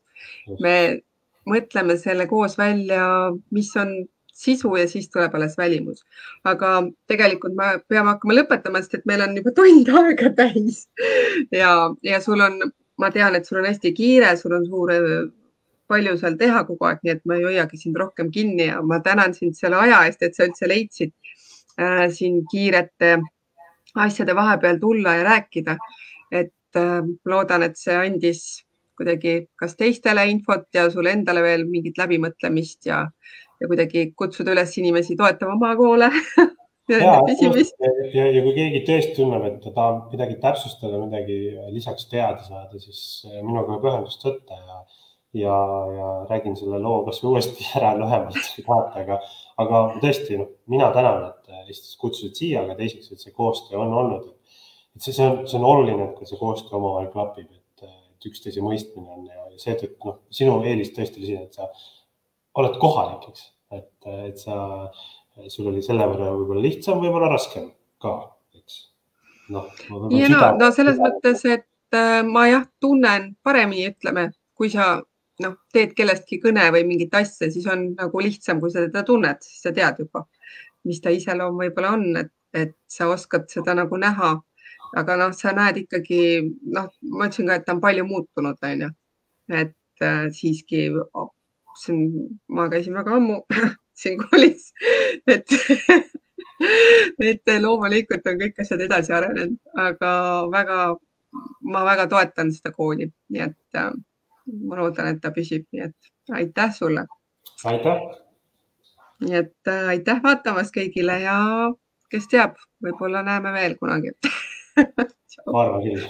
Me mõtleme selle koos välja, mis on sisu ja siis tuleb alles välimus. Aga tegelikult me peame hakkama lõpetama, sest et meil on juba tund aega täis. Ja sul on, ma tean, et sul on hästi kiire, sul on palju seal teha kogu aeg, nii et ma ei hoiagi sind rohkem kinni ja ma tänan sind selle aja eest, et sa üldse leidsid siin kiirete asjade vahepeal tulla ja rääkida. Et loodan, et see andis kuidagi kas teistele infot ja sulle endale veel mingit läbimõtlemist ja kuidagi kutsuda üles inimesi toetama maakoole. Ja kui keegi tõesti tunneb, et ta tahab midagi täpsustada, midagi lisaks teada saada, siis minuga võib ühendust võtta ja räägin selle loo kas või uuesti ära lühemalt, aga tõesti, mina tänan, et Eestis kutsusid siia, aga teiseks, et see koostöö on olnud. Et see on oluline, et see koostöö omavahel klapib, et üksteise mõistmine on ja seetõttu sinu eelis tõesti oli siin, et sa oled kohalik, eks, et sul oli selle võrra võib-olla lihtsam, võib-olla raskem ka, eks. No selles mõttes, et ma tunnen paremini, ütleme, kui sa teed kellestki kõne või mingit asja, siis on nagu lihtsam, kui sa teda tunned, siis sa tead juba, mis ta iseloom võib-olla on, et sa oskad seda nagu näha. Aga sa näed ikkagi, ma ütlesin ka, et ta on palju muutunud, et siiski, ma käisin väga ammu siin koolis, et loomulikult on kõik asjad edasi arenenud, aga ma väga toetan seda kooli, nii et ma loodan, et ta püsib, nii et aitäh sulle. Aitäh. Nii et aitäh vaatamast kõigile ja kes teab, võib-olla näeme veel kunagi. Ma arvan küll.